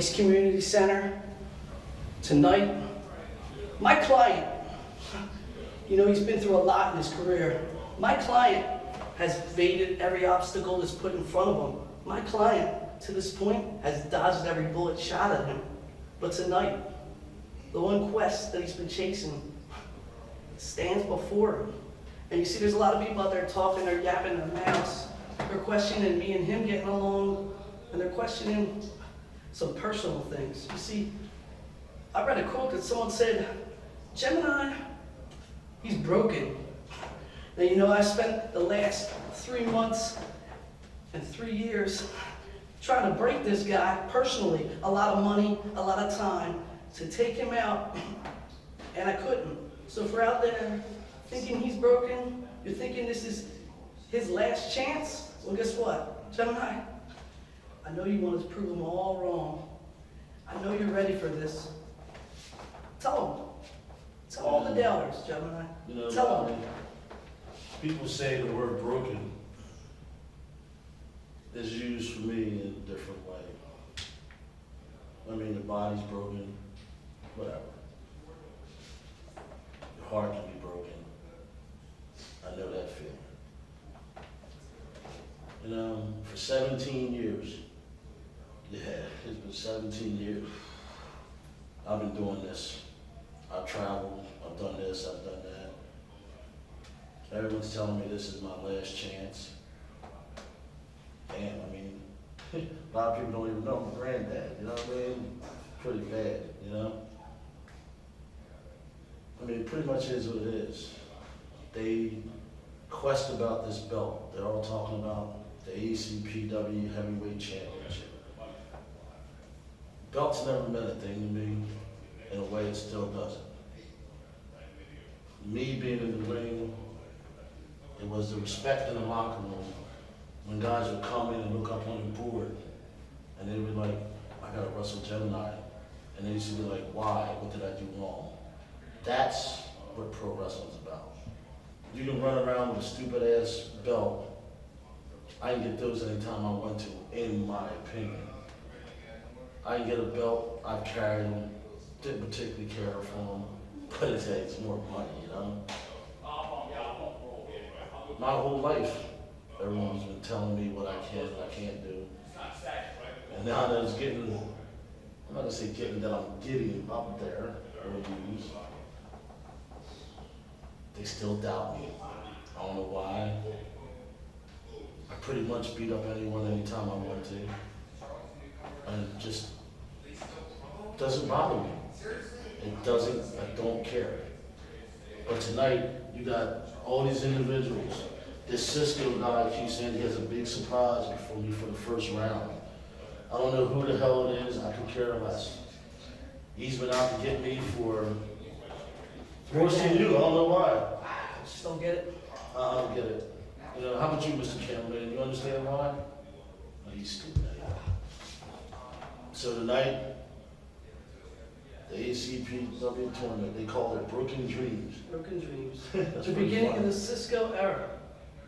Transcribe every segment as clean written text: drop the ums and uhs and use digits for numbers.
East Community Center tonight. My client, you know, he's been through a lot in his career. My client has evaded every obstacle that's put in front of him. My client, to this point, has dodged every bullet shot at him. But tonight, the one quest that he's been chasing stands before him. And you see, there's a lot of people out there talking, they're yapping their mouths. They're questioning me and him getting along, and they're questioning some personal things. You see, I read a quote that someone said, Gemini, he's broken. Now, you know, I spent the last 3 months and 3 years trying to break this guy personally. A lot of money, a lot of time to take him out, and I couldn't. So if you're out there thinking he's broken, you're thinking this is his last chance, well, guess what? Gemini, I know you wanted to prove them all wrong. I know you're ready for this. Tell them. Tell all the doubters, Gemini. You know, tell them. People say the word broken is used for me in a different way. I mean, the body's broken, whatever. Your heart can be broken. I know that feeling. You know, for 17 years, yeah, it's been 17 years. I've been doing this. I've traveled, I've done this, I've done that. Everyone's telling me this is my last chance. Damn, I mean, a lot of people don't even know my granddad, you know what I mean? Pretty bad, you know? I mean, it pretty much is what it is. They quest about this belt. They're all talking about the ACPW Heavyweight Championship. Belt's never meant a thing to me. In a way, it still doesn't. Me being in the ring, it was the respect in the locker room when guys would come in and look up on the board and they'd be like, I gotta wrestle Gemini. And they used to be like, why? What did I do wrong? That's what pro wrestling's about. You can run around with a stupid ass belt. I can get those anytime I want to, in my opinion. I can get a belt, I've carried them, didn't particularly care for them, but it takes more money, you know? My whole life, everyone's been telling me what I can and I can't do. And now that it's getting, I'm not gonna say getting, that I'm getting up there, reviews, they still doubt me. I don't know why. I pretty much beat up anyone anytime I want to. And it just doesn't bother me. It doesn't, I don't care. But tonight, you got all these individuals. This Cisco guy keeps saying he has a big surprise for me for the first round. I don't know who the hell it is, I could care less. He's been out to get me for worse than you, I don't know why. Just don't get it. I don't get it. You know, how about you, Mr. Cameraman? You understand why? Oh, he's stupid. So tonight, the ACPW tournament, they call it Broken Dreams. Broken Dreams. That's The pretty beginning fun. of the Cisco era.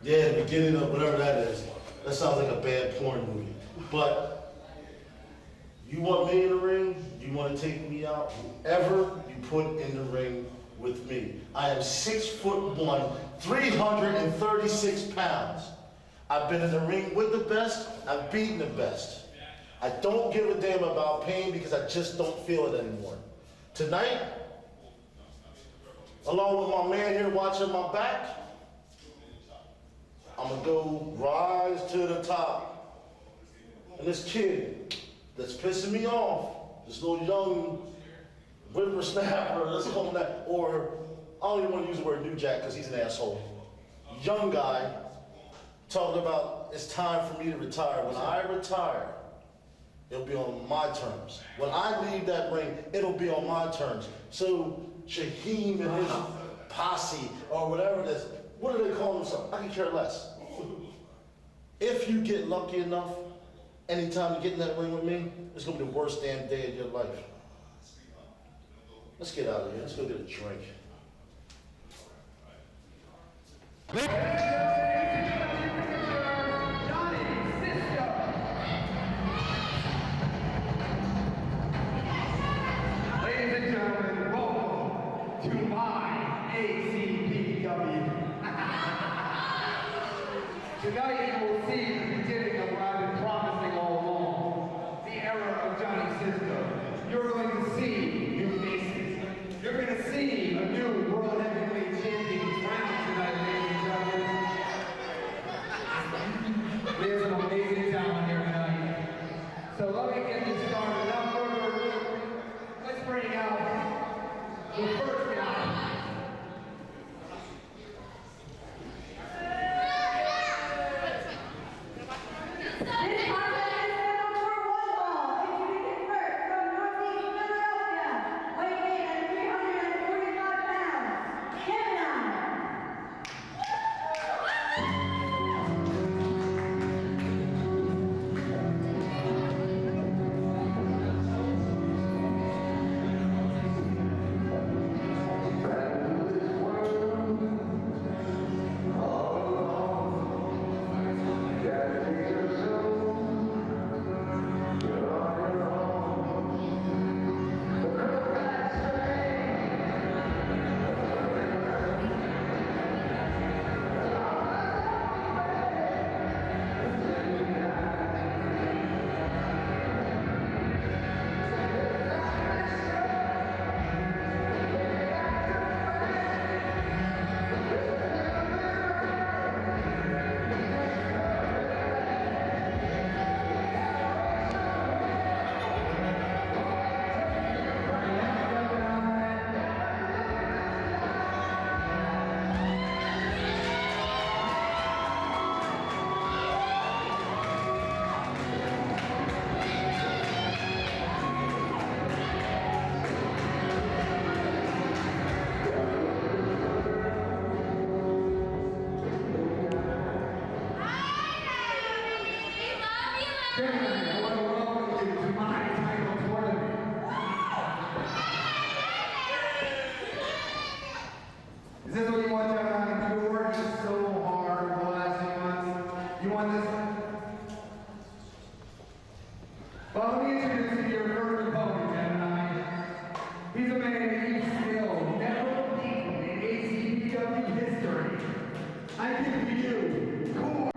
Yeah, the beginning of whatever that is. That sounds like a bad porn movie. But you want me in the ring, you want to take me out, whoever you put in the ring with me. I am 6'1", 336 pounds. I've been in the ring with the best, I've beaten the best. I don't give a damn about pain because I just don't feel it anymore. Tonight, along with my man here watching my back, I'm gonna go rise to the top. And this kid that's pissing me off, this little young whippersnapper, let's call him that, or I don't even want to use the word New Jack because he's an asshole. Young guy talking about it's time for me to retire. When I retire, it'll be on my terms. When I leave that ring, it'll be on my terms. So Shaheem and his posse, or whatever it is, what do they call themselves? I can care less. If you get lucky enough, anytime you get in that ring with me, it's gonna be the worst damn day of your life. Let's get out of here, let's go get a drink. to my ACPW. Tonight you will see the beginning of what I've been promising all along, the era of Johnny Cisco. You're going to see new faces. You're going to see a new World Heavyweight Champion crowned tonight, ladies and gentlemen. We have some amazing talent here tonight. So let me get this started. Without further ado, let's bring out the first guy. Is this what you want, John? You've been working so hard for the last few months. You want this? Well, let me introduce you to your first opponent, Gemini. He's a man that you've still never beaten in ACPW history. I give to you, Core.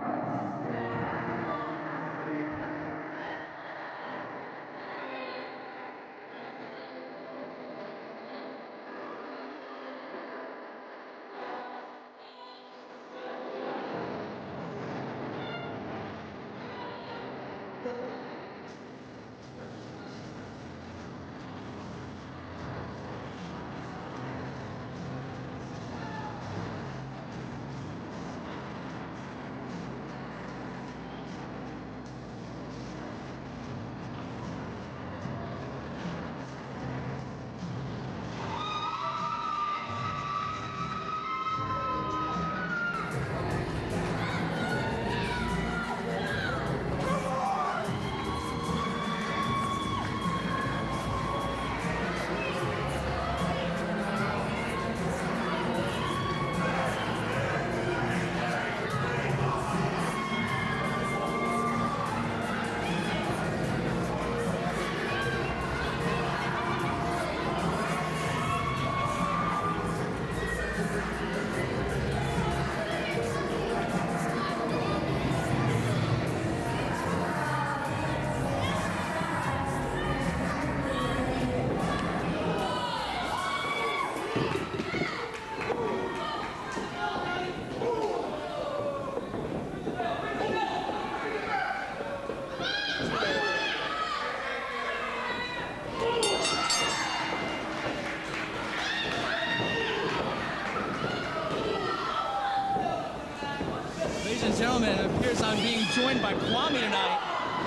Ladies and gentlemen, it appears I'm being joined by Kwame tonight.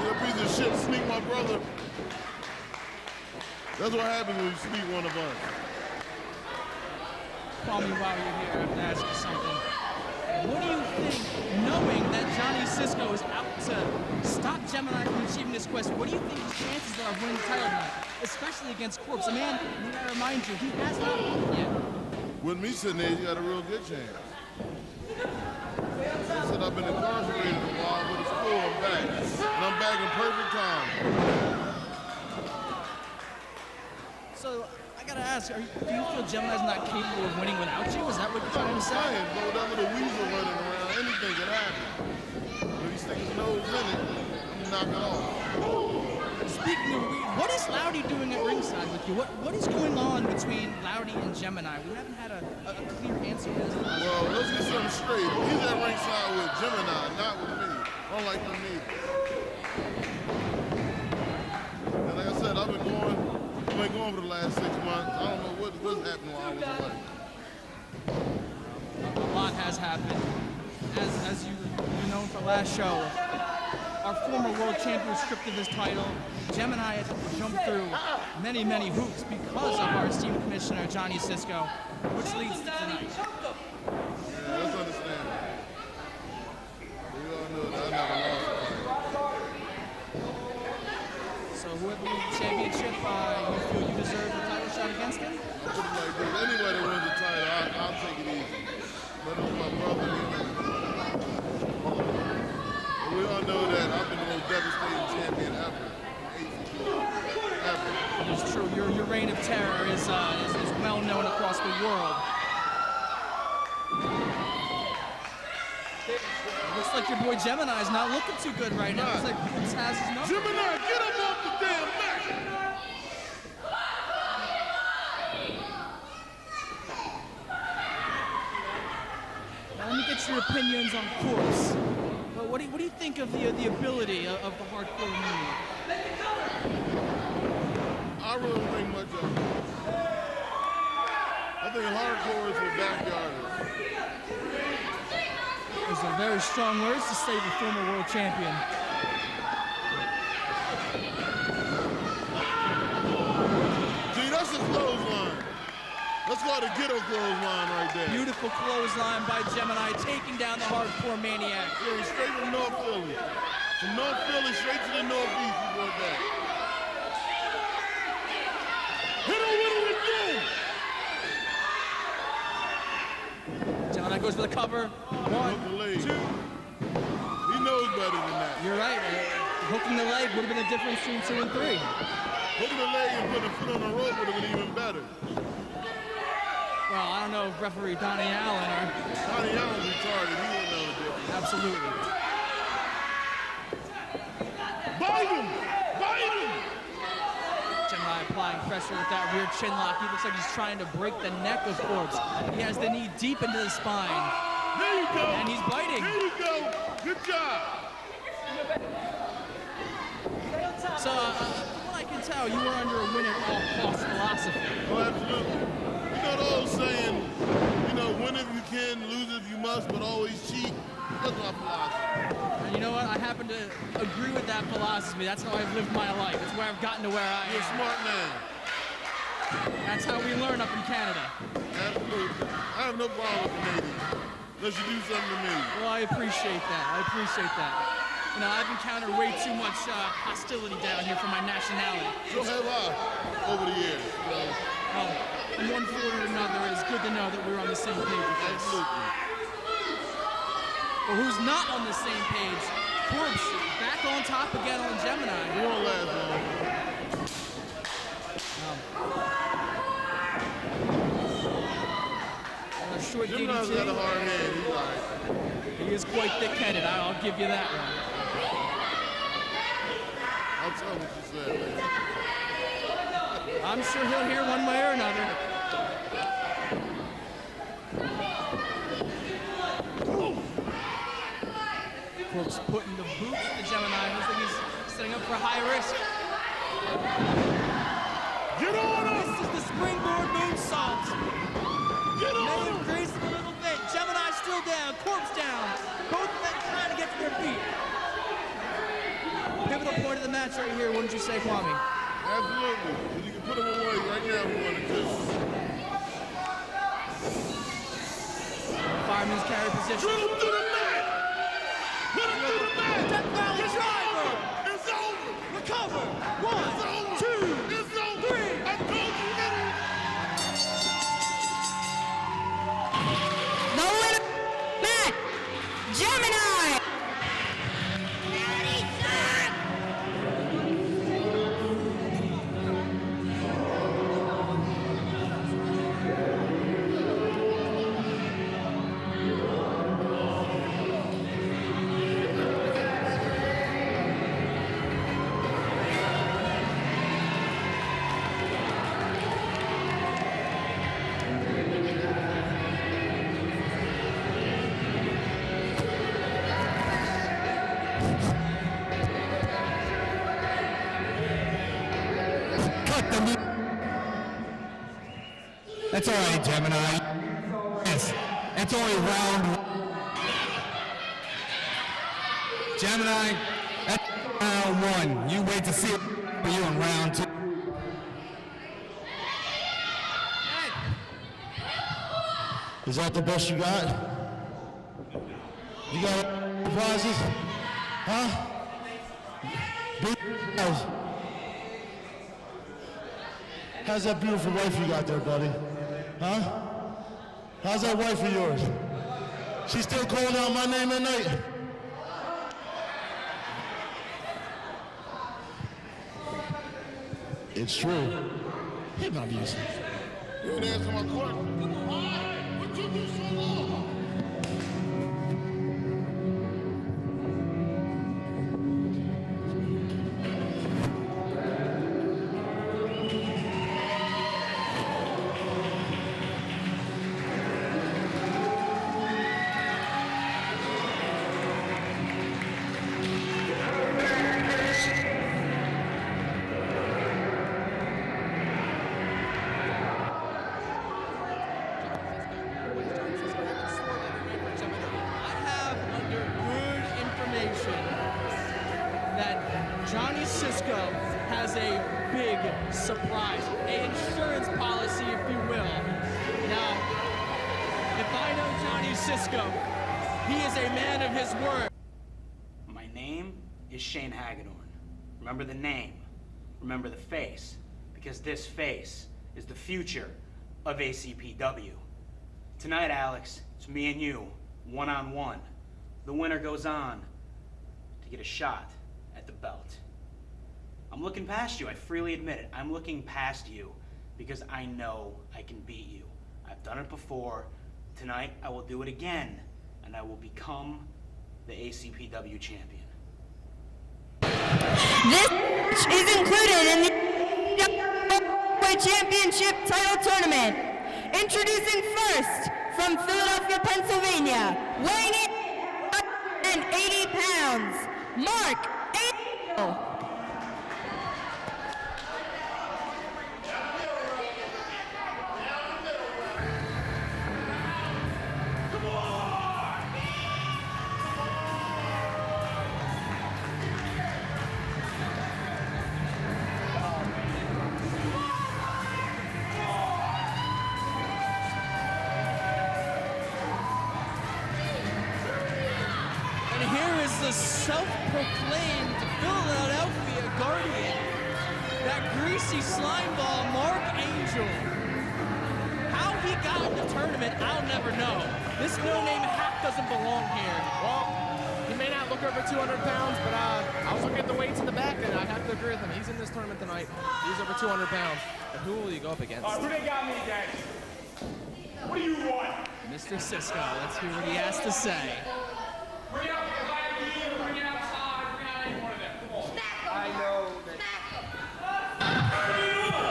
You're a piece of shit, sneak my brother. That's what happens when you sneak one of us. Kwame, while you're here, I have to ask you something. What do you think, knowing that Johnny Cisco is out to stop Gemini from achieving this quest, what do you think his chances are of winning the title tonight, especially against Corpse? A man, we gotta remind you, he has not won yet. With me sitting there, you got a real good chance. I said I've been incarcerated a while, but it's cool, I'm back. And I'm back in perfect time. So, I gotta ask, do you feel Gemini's not capable of winning without you? Is that what you're trying to say? But with that little weasel running around, anything can happen. If he sticks his nose in it, I'm gonna knock it off. Speaking of weed, what is Loudy doing at ringside with you? What is going on between Loudy and Gemini? We haven't had a clear answer to this. Well, let's get something straight. He's at ringside with Gemini, not with me. Unlike with me. And like I said, I've been going for the last 6 months. I don't know what's happened while I was away. A lot has happened. As you're known for last show, our former world champion was stripped of his title. Gemini had to jump through many, many hoops because of our esteemed commissioner, Johnny Cisco, which leads to tonight. Yeah, let's understand. We all know that I never lost a fight. So whoever wins the championship, you feel you deserve the title shot against him? I put it like this. Anybody that wins the title, I'll take it easy. But it's my brother, we all know that I've been the most devastating champion ever in ACPW. Ever. It's true. Your reign of terror is well known across the world. Looks like your boy Gemini is not looking too good right now. Looks like Prince has his number. Gemini, get him off the damn mat! Now, let me get your opinions on Corpse. But what do you think of the ability of the hardcore movie? I really don't think much of it. I think hardcore is for backyarders. Those are very strong words to say the former world champion. Gee, that's a clothesline. Let's go to ghetto clothesline right there. Beautiful clothesline by Gemini, taking down the hardcore maniac. Yeah, he's straight from North Philly. From North Philly straight to the Northeast, he brought that. Hit him with it again! Gemini goes for the cover. Hook the leg. 1, 2. He knows better than that. You're right. Hooking the leg would have been the difference between 2 and 3. Hooking the leg and putting a foot on the rope would have been even better. Well, I don't know if referee Donnie Allen or... Donnie Allen's retarded. He wouldn't know the difference. Absolutely. Bite him! Bite him! Gemini applying pressure with that rear chin lock. He looks like he's trying to break the neck of Corpse. He has the knee deep into the spine. There you go! And he's biting. There you go! Good job! So, from what I can tell, you were under a win at all costs philosophy. Oh, absolutely. You know the old saying, win if you can, lose if you must, but always cheat. That's my philosophy. And you know what? I happen to agree with that philosophy. That's how I've lived my life. It's where I've gotten to where I You're a am. smart man. That's how we learn up in Canada. Absolutely. I have no problem with Canadians. Unless you do something to me. Well, I appreciate that. I appreciate that. I've encountered way too much hostility down here for my nationality. So have I over the years. In one form or another, it's good to know that we're on the same page with this. Absolutely. But who's not on the same page? Corpse back on top again on Gemini. We won't last long. A short Gemini's got a DDT. hard hand. He's all right. He is quite thick-headed. I'll give you that one. I'll tell what you said, man. I'm sure he'll hear one way or another. Corpse putting the boots to Gemini. Looks like he's setting up for high risk. Get on him! This is the springboard moonsault. Get on May him! have greased him a little bit. Gemini still down. Corpse down. Both of them trying to get to their feet. Pivotal point of the match right here. Wouldn't you say, Kwame? Absolutely. If you can put him away right now, we want to do. Fireman's carry position. Drill him to the mat! Put him to the mat! Death Valley driver. It's over! Recover. It's 1, over! 2, It's over! 3. I told you, hit him! The winner, Matt Gemini. It's all right, Gemini. Yes, it's only round. Gemini, that's round one. You wait to see it for you in round two. Is that the best you got? You got prizes? Huh? Big prize. How's that beautiful wife you got there, buddy? Huh? How's that wife of yours? She still calling out my name at night? It's true. Hit my music. You didn't answer my question. Why? What took you so long? Johnny Cisco has a big surprise, an insurance policy, if you will. Now, if I know Johnny Cisco, he is a man of his word. My name is Shane Hagedorn. Remember the name, remember the face, because this face is the future of ACPW. Tonight, Alex, it's me and you, one-on-one. The winner goes on to get a shot at the belt. I'm looking past you, I freely admit it. I'm looking past you because I know I can beat you. I've done it before. Tonight, I will do it again, and I will become the ACPW champion. This match is included in the ACPW Championship title tournament. Introducing first, from Philadelphia, Pennsylvania, weighing in at 180 pounds, Mark Angel. And here is the self-proclaimed Philadelphia Guardian, that greasy slime ball, Mark Angel. How he got in the tournament, I'll never know. This no-name hack doesn't belong here. Well, he may not look over 200 pounds, but I was looking at the weights in the back, and I have to agree with him. He's in this tournament tonight. He's over 200 pounds. But who will he go up against? Who they got me against? What do you want? Mr. Cisco, let's hear what he has to say. Bring out the Viking, bring it outside, bring out any one of them. Come on.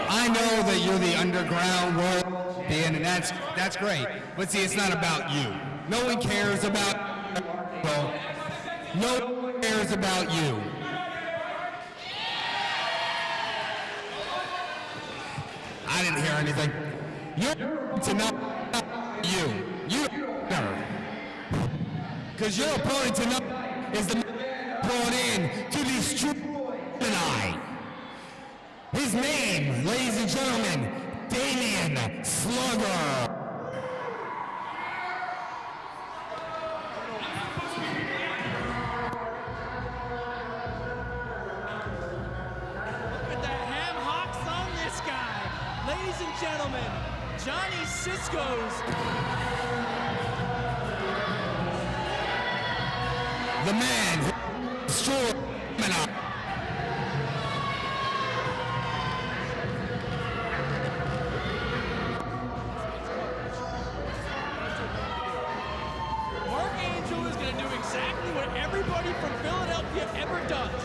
I know that you're the underground royal champion, and that's great. But see, it's not about you. No one cares about you. No one cares about you. I didn't hear anything. You're to know you. You because your opponent tonight is the man brought in to destroy tonight. His name, ladies and gentlemen, Damian Slugger. Look at the ham hocks on this guy. Ladies and gentlemen, Johnny Cisco's The man who destroyed Gemini. Mark Angel is going to do exactly what everybody from Philadelphia ever does.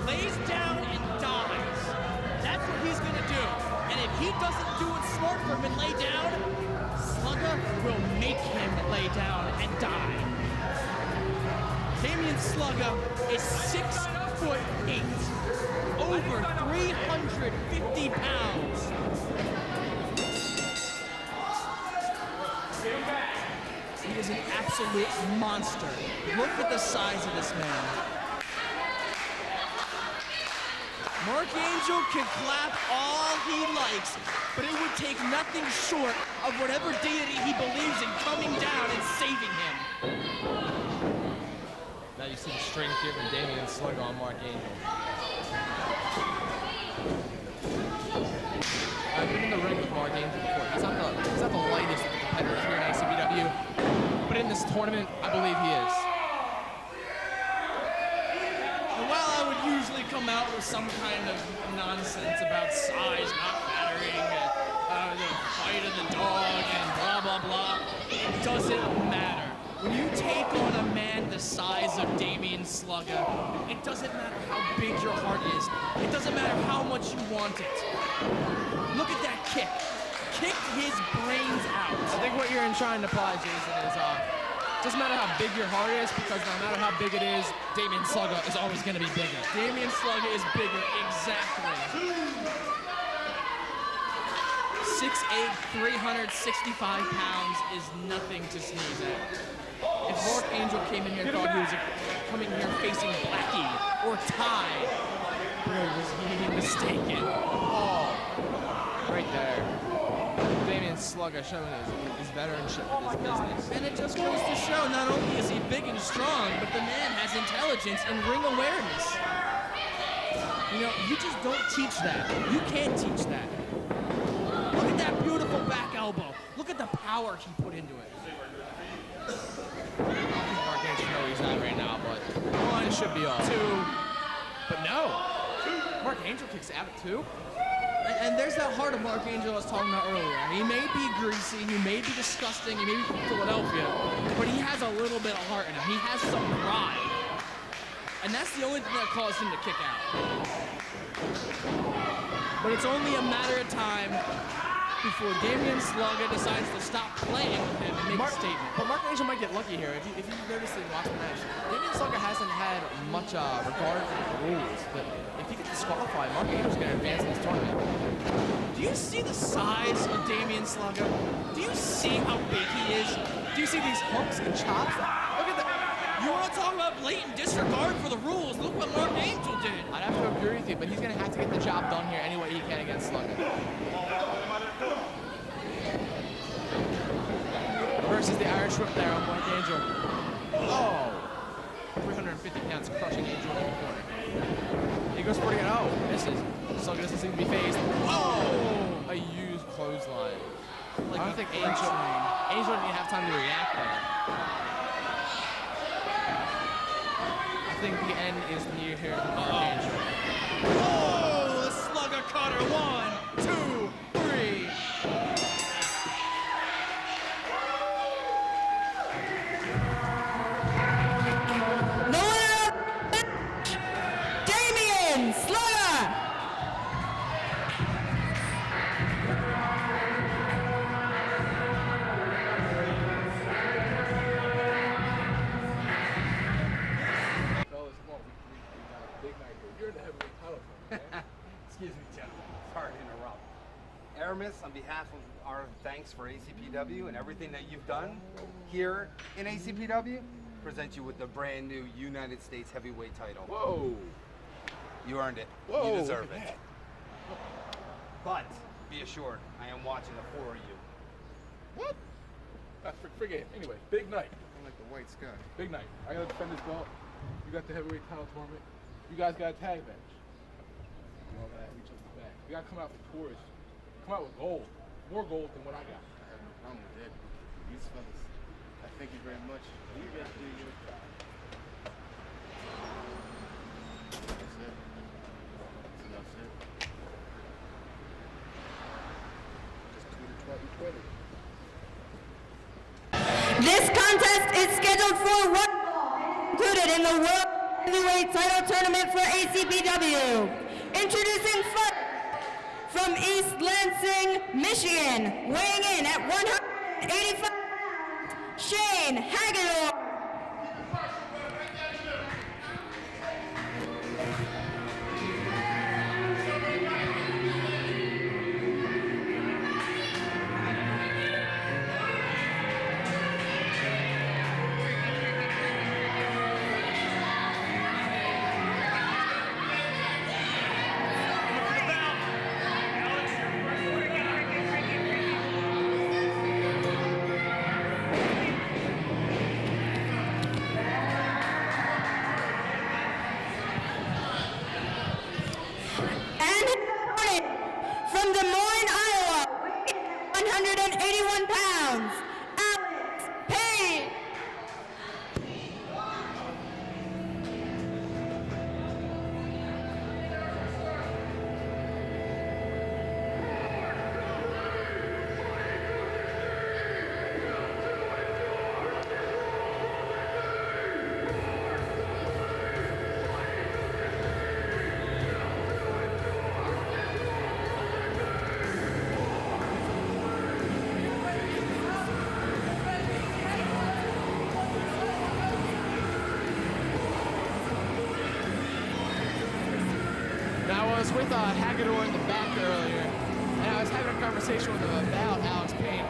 Lays down and dies. That's what he's going to do. And if he doesn't do what's smart for him and lay down, Slugger will make him lay down and die. Damian Slugger is 6'8", over 350 pounds. He is an absolute monster. Look at the size of this man. Mark Angel can clap all he likes, but it would take nothing short of whatever deity he believes in coming down and saving him. Now you see the strength here from Damian Slugger on Mark Angel. I've been in the ring with Mark Angel before. He's not the lightest of the competitors here in ACPW, but in this tournament, I believe he is. And while I would usually come out with some kind of nonsense about size not mattering, the fight of the dog, and blah, blah, blah, it doesn't matter. When you take on a man the size of Damian Slugger, it doesn't matter how big your heart is. It doesn't matter how much you want it. Look at that kick. Kicked his brains out. I think what you're trying to imply, Jason, is doesn't matter how big your heart is, because no matter how big it is, Damian Slugger is always going to be bigger. Damian Slugger is bigger, exactly. 6'8", 365 pounds is nothing to sneeze at. If Mark Angel came in here and thought he was coming here facing Blackie or Ty, boy, was he mistaken. Oh, right there. Damian Slugger showing his veteranship with his business. And it just goes to show, not only is he big and strong, but the man has intelligence and ring awareness. You know, you just don't teach that. You can't teach that. Look at that beautiful back elbow. Look at the power he put into it. Mark Angel know he's not right now, but one should be off. Two. But no. Mark Angel kicks out at 2. And there's that heart of Mark Angel I was talking about earlier. He may be greasy, he may be disgusting, he may be from Philadelphia, but he has a little bit of heart in him. He has some pride. And that's the only thing that caused him to kick out. But it's only a matter of time before Damian Slugger decides to stop playing with him and make a statement. But Mark Angel might get lucky here. If you notice and watch the match, Damian Slugger hasn't had much regard for the rules. But if he gets disqualified, Mark Angel's going to advance in this tournament. Do you see the size of Damian Slugger? Do you see how big he is? Do you see these hooks and chops? Look at that. You want to talk about blatant disregard for the rules? Look what Mark Angel did. I'd have to agree with you, but he's going to have to get the job done here any way he can against Slugger. Versus the Irish whip there on Mark Angel. Oh! 350 pounds crushing Angel in the corner. He goes for it again. Oh, misses. Slugger doesn't seem to be phased. Oh! A used clothesline. Like I don't think Angel didn't even have time to react there. I think the end is near here for Mark Angel. Oh, the Slugger cutter. 1, 2, 3. The winner of the match, Damian Slugger. Fellas, come on, we got a big night here. You're in the heavyweight title fight, man. Excuse me, gentlemen. Sorry to interrupt. Aramis, on behalf of our thanks for ACPW and everything that you've done here in ACPW, present you with the brand new United States heavyweight title. Whoa. You earned it. Whoa. You deserve look it. at But be assured, I am watching the 4 of you. that. What? Forget it. Anyway, big night. I like the white sky. Big night. I gotta defend this belt. You got the heavyweight title tournament. You guys got a tag match. We all gotta have each other's back. We gotta come out victorious. Come out with gold. More gold than what I got. I have no problem with that. These fellas, I thank you very much. You guys do your job. That's it. That's enough said. Just tweet it, tweet it. This contest is scheduled for one included in the World Heavyweight Title Tournament for ACPW. Introducing first from East Lansing, Michigan, weighing in at 185 pounds, Shane Hagedorn. was with Hagedorn in the back earlier, and I was having a conversation with him about Alex Payne.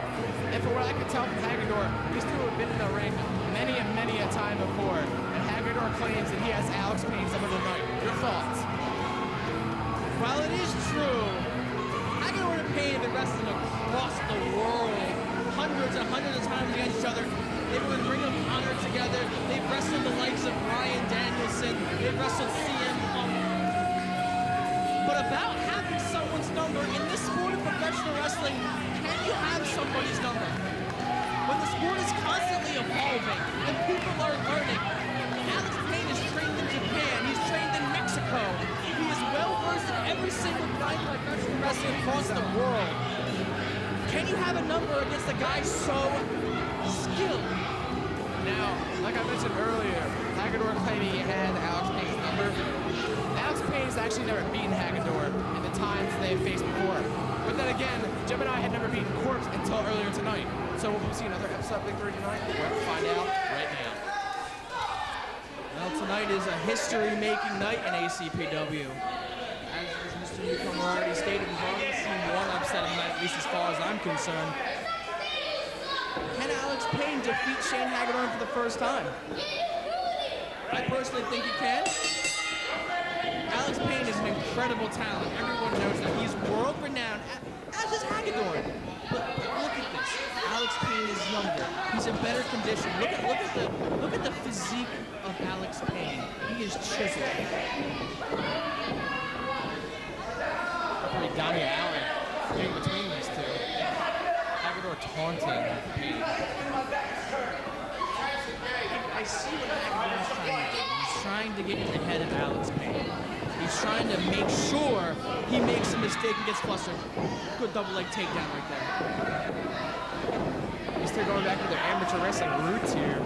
And from what I could tell from Hagedorn, these two have been in the ring many and many a time before. And Hagedorn claims that he has Alex Payne's number tonight. Your thoughts? While it is true, Hagedorn and Payne have been wrestling across the world hundreds and hundreds of times against each other. They've been in Ring of Honor together. They've wrestled the likes of Bryan Danielson. They've wrestled CM Punk. But about having someone's number in this sport of professional wrestling, can you have somebody's number? When the sport is constantly evolving and people are learning, Alex Payne is trained in Japan. He's trained in Mexico. He is well versed in every single kind of professional wrestling across the world. Can you have a number against a guy so skilled? Now, like I mentioned earlier, Hagedorn claiming he had Alex Payne's number. Alex Payne's actually never beaten Hagedorn in the times they have faced before. But then again, Gemini had never beaten Corpse until earlier tonight. So will we see another episode of Victory tonight? We'll find out right now. Well, tonight is a history-making night in ACPW. As Mr. Newcomer already stated, we've already seen one upsetting night, at least as far as I'm concerned. Can Alex Payne defeat Shane Hagedorn for the first time? I personally think he can. Alex Payne is an incredible talent. Everyone knows that. He's world-renowned, as is Hagedorn. But look at this. Alex Payne is younger. He's in better condition. Look at the physique of Alex Payne. He is chiseled. Referee Donnie Allen in between these two. Hagedorn taunting Payne. I see what Hagedorn's trying to do. He's trying to get in the head of Alex Payne. He's trying to make sure he makes a mistake and gets flustered. Good double leg takedown right there. These two going back to their amateur wrestling roots here.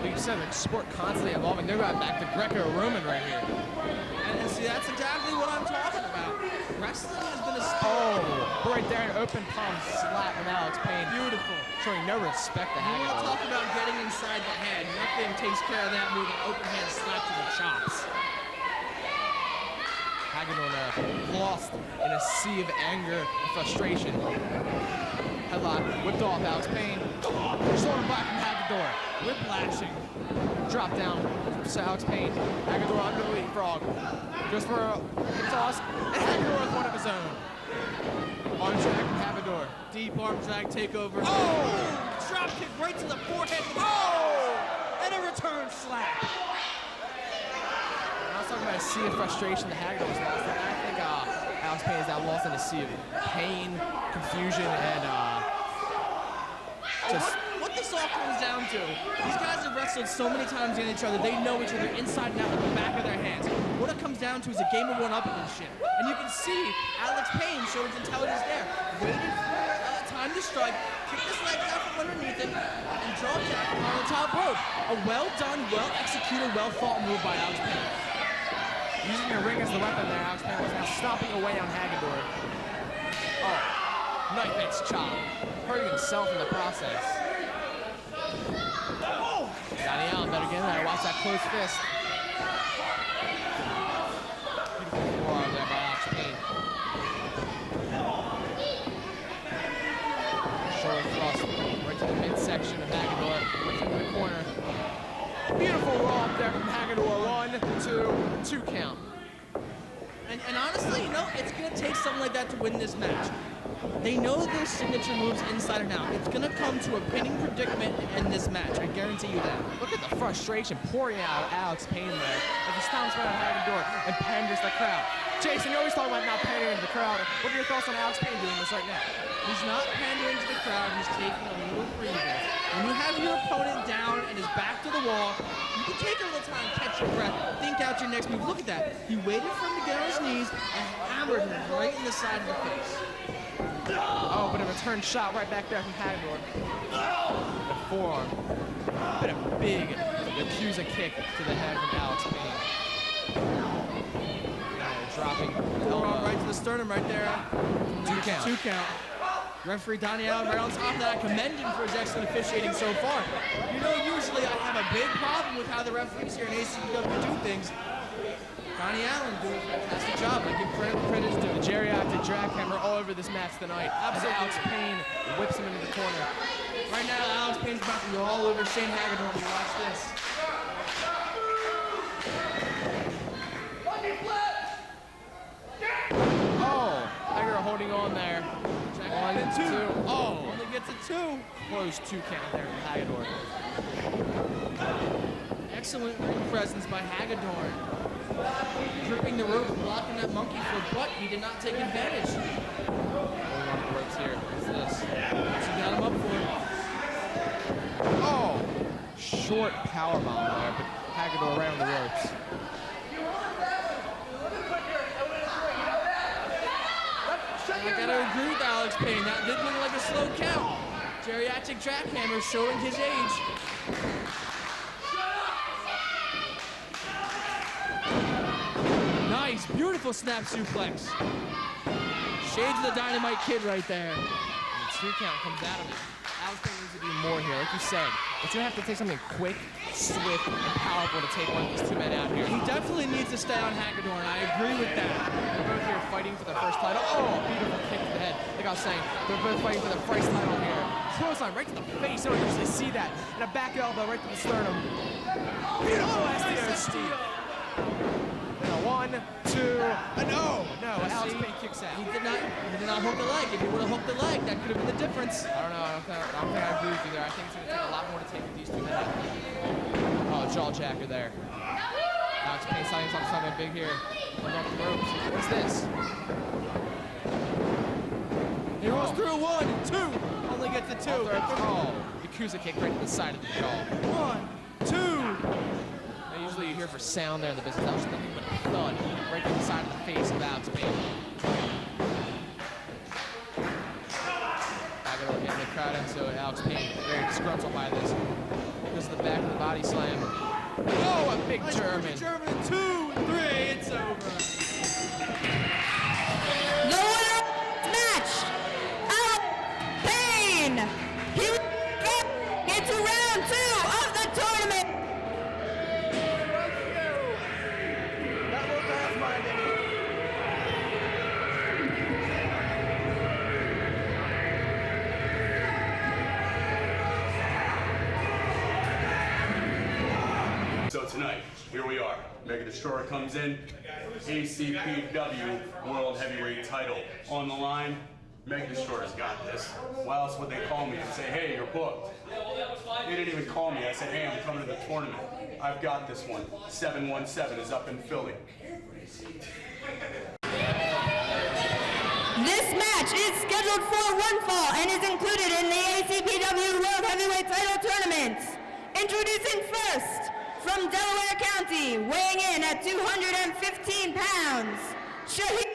Like you said, the sport constantly evolving. They're going back to Greco-Roman right here. And see, that's exactly what I'm talking about. Wrestling has been a sport. Oh, right there, an open palm slap from Alex Payne. Beautiful. Showing no respect to You want to Hagedorn. talk about getting inside the head. Nothing takes care of that move, an open hand slap to the chops. Hagedorn lost in a sea of anger and frustration. Headlock whipped off Alex Payne. Shoulder block from Hagedorn. Whiplashing. Drop down to Alex Payne. Hagedorn under the leapfrog. Goes for a hip toss. And Hagedorn with one of his own. Arm drag from Hagedorn. Deep arm drag takeover. Oh! Drop kick right to the forehead. Oh! And a return slap. I was talking about a sea of frustration that Hagedorn was lost in. I think Alex Payne is now lost in a sea of pain, confusion, and just... What this all comes down to, these guys have wrestled so many times against each other, they know each other inside and out at the back of their hands. What it comes down to is a game of one-upmanship. And you can see Alex Payne showed his intelligence there. Waited for time to strike, kick his legs out from underneath him, and draw jack on the top rope. A well-done, well-executed, well-fought move by Alex Payne. Using your ring as the weapon there, Alex Payne was now stomping away on Hagedorn. Oh, knife edge chop. Hurting himself in the process. Oh! Donnie Allen better get in there. Watch that close fist. Beautiful forearm there by Alex Payne. Shoulder thrust right to the midsection of Hagedorn. Right into the corner. Beautiful roll up there from Hagedorn. 1, 2 count. And honestly, you know, it's going to take something like that to win this match. They know their signature moves inside and out. It's going to come to a pinning predicament in this match. I guarantee you that. Look at the frustration pouring out of Alex Payne there. As he stomps right on Hagedorn and panders the crowd. Jason, you're always talking about not pandering to the crowd. What are your thoughts on Alex Payne doing this right now? He's not pandering to the crowd. He's taking a little breather. When you have your opponent down and his back to the wall, you can take a little time, catch your breath, think out your next move. Look at that. He waited for him to get on his knees and hammered him right in the side of the face. Oh, but a return shot right back there from Hagedorn. The forearm. Been a big accuser kick to the head from Alex Payne. Dropping the Forearm right to the sternum right there. 2 count. 2 count. Referee Donnie Allen right on top of that. I commend him for his excellent officiating so far. You know, usually I have a big problem with how the referees here in ACPW do things. Connie Allen doing a fantastic job. I give credit to the geriatric jackhammer all over this match tonight. Absolutely. Alex Payne whips him into the corner. Right now, Alex Payne's about to go all over Shane Hagedorn. Watch this. Oh, Hagedorn holding on there. Jack 1 and 2. Oh, only gets a 2. Close 2 count there for Hagedorn. Excellent ring presence by Hagedorn. Gripping the rope, blocking that monkey foot, but he did not take advantage. Going on the ropes here. What's this? She got him up for it. Oh! Short powerbomb there, but Hagedorn right on the ropes. I gotta agree with Alex Payne. That did look like a slow count. Geriatric jackhammer showing his age. Nice, beautiful snap suplex. Shades of the Dynamite Kid right there. And the 2 count comes out of it. Alex Payne needs to do more here. Like you said, it's gonna have to take something quick, swift, and powerful to take one of these 2 men out here. He definitely needs to stay on Hagedorn. I agree with that. They're both here fighting for their first title. Oh, beautiful kick to the head. Like I was saying, they're both fighting for their first title here. Clothesline right to the face. You don't usually see that. And a back elbow right to the sternum. Beautiful SDO Steve. 1, 2, and no, Alex Payne kicks out. He did not hook the leg. If he would have hooked the leg, that could have been the difference. I don't know. I don't think I agree with you there. I think it's going to take a lot more to take these 2 men out. Oh, jaw jacker there. Alex Payne signing something big here. Look off the ropes. What's this? He rolls through 1, 2. Only gets the 2. Oh, Yakuza kick right to the side of the jaw. 1, 2. Usually you hear for sound there in the business. That was nothing but a thud right to the side of the face of Alex Payne. Hagedorn getting the crowd in, so Alex Payne very disgruntled by this. Goes to the back of the body slam. Oh, a big German. German, 2, 3, it's over. The winner of this match, Alex Payne. He will get into round 2 of the tournament. So tonight, here we are. Mega Destroyer comes in. ACPW World Heavyweight title on the line. Mega Destroyer's got this. Why else would they call me and say, hey, you're booked? They didn't even call me. I said, hey, I'm coming to the tournament. I've got this one. 717 is up in Philly. This match is scheduled for 1 fall and is included in the ACPW World Heavyweight Title Tournament. Introducing first, from Delaware County, weighing in at 215 pounds, Shahid.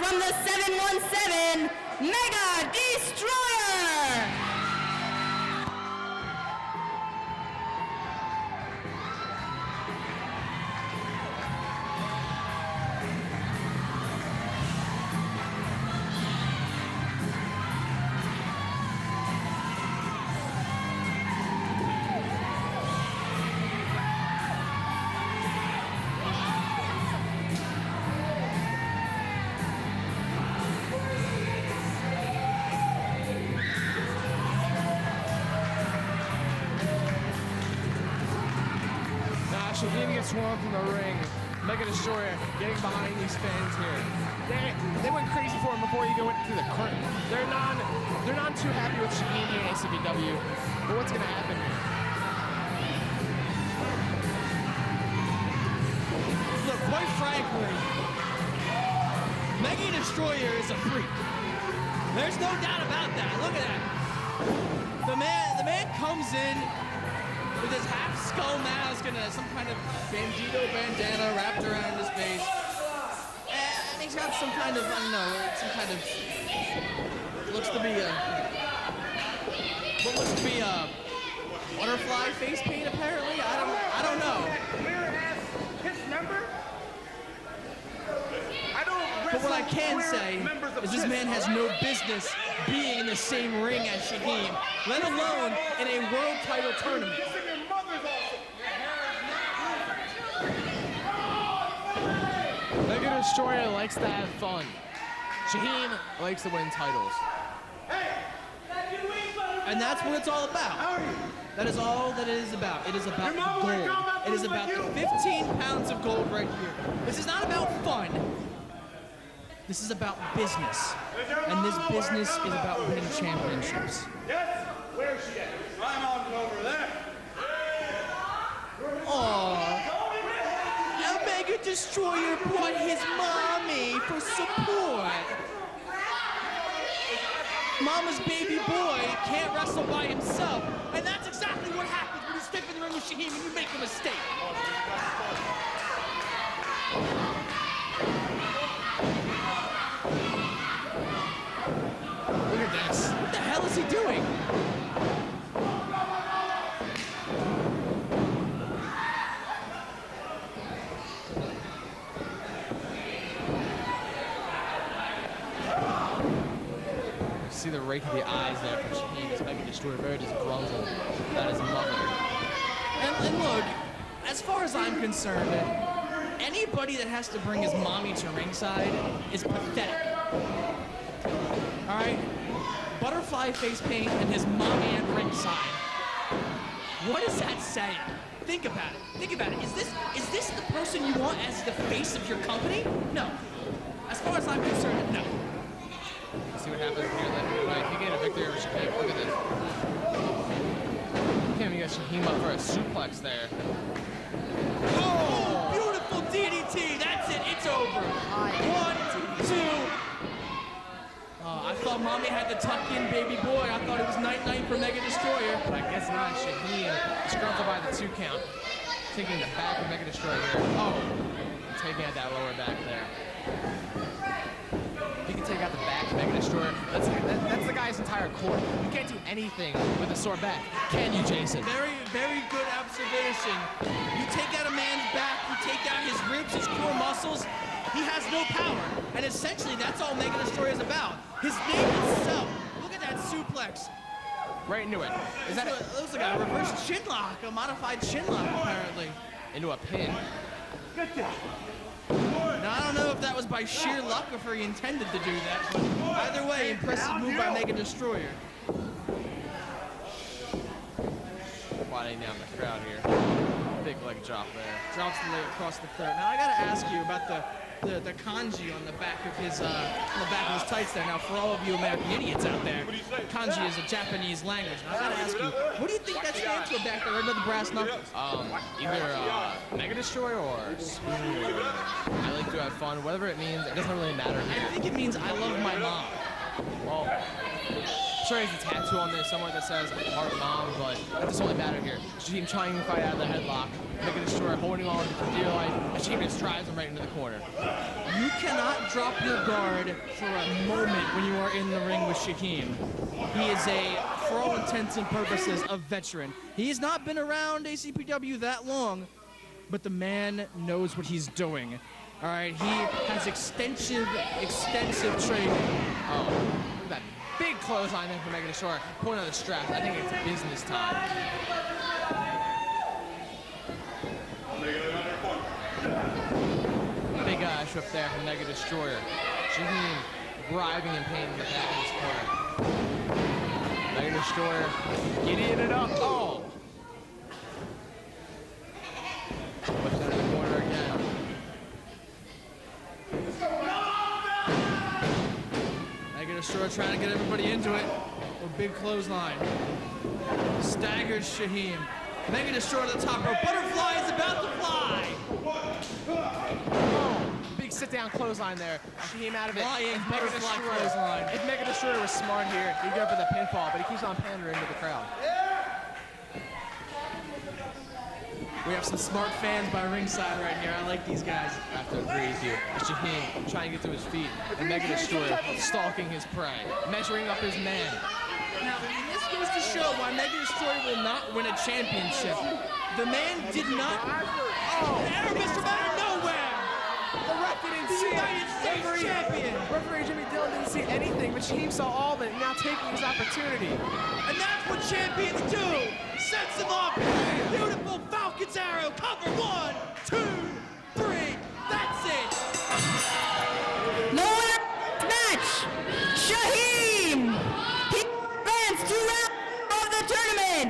from the 717, Mega Destroyer. Shaheen gets swarmed from the ring. Mega Destroyer getting behind these fans here. They went crazy for him before he even went through the curtain. They're not too happy with Shaheen here in ACPW. But what's gonna happen here? Look, quite frankly, Mega Destroyer is a freak. There's no doubt about that. Look at that. The man comes in with his half skull mask and some kind of bandito bandana wrapped around his face. And he's got some kind of, I don't know, some kind of, looks to be a butterfly face paint apparently. I don't know. But what I can say is this man has no business being in the same ring as Shaheen, let alone in a world title tournament. Mega Destroyer likes to have fun. Shaheen likes to win titles. And that's what it's all about. That is all that it is about. It is about the gold. It is about the 15 pounds of gold right here. This is not about fun. This is about business. And this business is about winning championships. Yes? Where's she at? I'm on over there. Aww. A Mega Destroyer brought his mommy for support. Mama's baby boy can't wrestle by himself. And that's exactly what happens when you step in the ring with Shaheen and you make a mistake. Look at this. What the hell is he doing? See the rake of the eyes there for Shaheen. This Mega Destroyer very disgruntled at his mother. And look, as far as I'm concerned, anybody that has to bring his mommy to ringside is pathetic. All right? Butterfly face paint and his mommy at ringside. What is that saying? Think about it. Think about it. Is this the person you want as the face of your company? No. As far as I'm concerned, no. See what happens here later tonight. He gained a victory over Shaheen. Look at this. Can't even get Shaheen up for a suplex there. Oh, beautiful DDT. That's it. It's over. 1, 2. I thought mommy had the tuck-in baby boy. I thought it was night-night for Mega Destroyer. But I guess not. Shaheen disgruntled by the 2 count. Taking the back of Mega Destroyer here. Oh, taking out that lower back there. If you can take out the back of Mega Destroyer, that's the guy's entire core. You can't do anything with a sore back. Can you, Jason? Very, very good observation. You take out a man's back, you take out his ribs, his core muscles, he has no power. And essentially, that's all Mega Destroyer is about. His name itself. Look at that suplex. Right into it. Is that it? Looks like a reverse chin lock, a modified chin lock, apparently. Into a pin. Now, I don't know if that was by sheer luck or if he intended to do that, but either way, impressive move by Mega Destroyer. Quieting down the crowd here. Big leg drop there. Drops the leg across the throat. Now, I gotta ask you about the kanji on the back of his tights there. Now, for all of you American idiots out there, kanji is a Japanese language. Now, I gotta ask you, what do you think that stands for back there under the brass knuckles? Either Mega Destroyer or I like to have fun. Whatever it means, it doesn't really matter here. I think it means I love my mom. Well, sure he has a tattoo on there somewhere that says heart mom, but that doesn't really matter here. Shaheen trying to fight out of the headlock. Mega Destroyer holding holding on for dear life as Sheehan just drives him right into the corner. You cannot drop your guard for a moment when you are in the ring with Shaheem. He is for all intents and purposes, a veteran. He has not been around ACPW that long, but the man knows what he's doing. All right, he has extensive training. Oh, look at that big clothesline there from Mega Destroyer. Pulling out the strap. I think it's business time. Big trip there from Mega Destroyer. Shaheem writhing in pain in the back of his corner. Mega Destroyer giddying it up. Oh! Push that in the corner again. Mega Destroyer trying to get everybody into it. A big clothesline. Staggers Shaheem. Mega Destroyer to the top rope. Butterfly is about to fly. Oh, big sit-down clothesline there. Shaheem out of it. Flying butterfly clothesline. If Mega Destroyer was smart here, he'd go for the pinfall, but he keeps on pandering to the crowd. We have some smart fans by ringside right here. I like these guys. I have to agree with you. Shaheem trying to get to his feet. And Mega Destroyer stalking his prey, measuring up his man. Now, this goes to show why Mega Destroyer will not win a championship. The man did not. Oh, Error missed from out of nowhere. The ref didn't see it. United States champion. Referee Jimmy Dillon didn't see anything, but Shaheem saw all of it, now taking his opportunity. And that's what champions do. Sets him up. Beautiful Falcon's arrow. Cover 1, 2, 3. That's it. No winner match. Shaheem. He advanced to round of the tournament.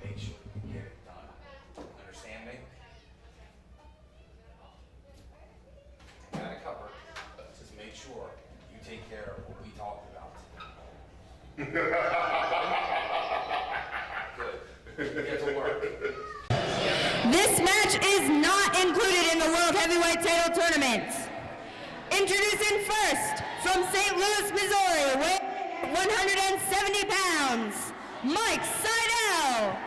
Make sure you get it done. Understand me? I got it covered, but just make sure you take care of what we talked about. Good. Get to work. This match is not included in the World Heavyweight Title Tournament. Introducing first, from St. Louis, Missouri, weighing 170 pounds, Mike Seidel.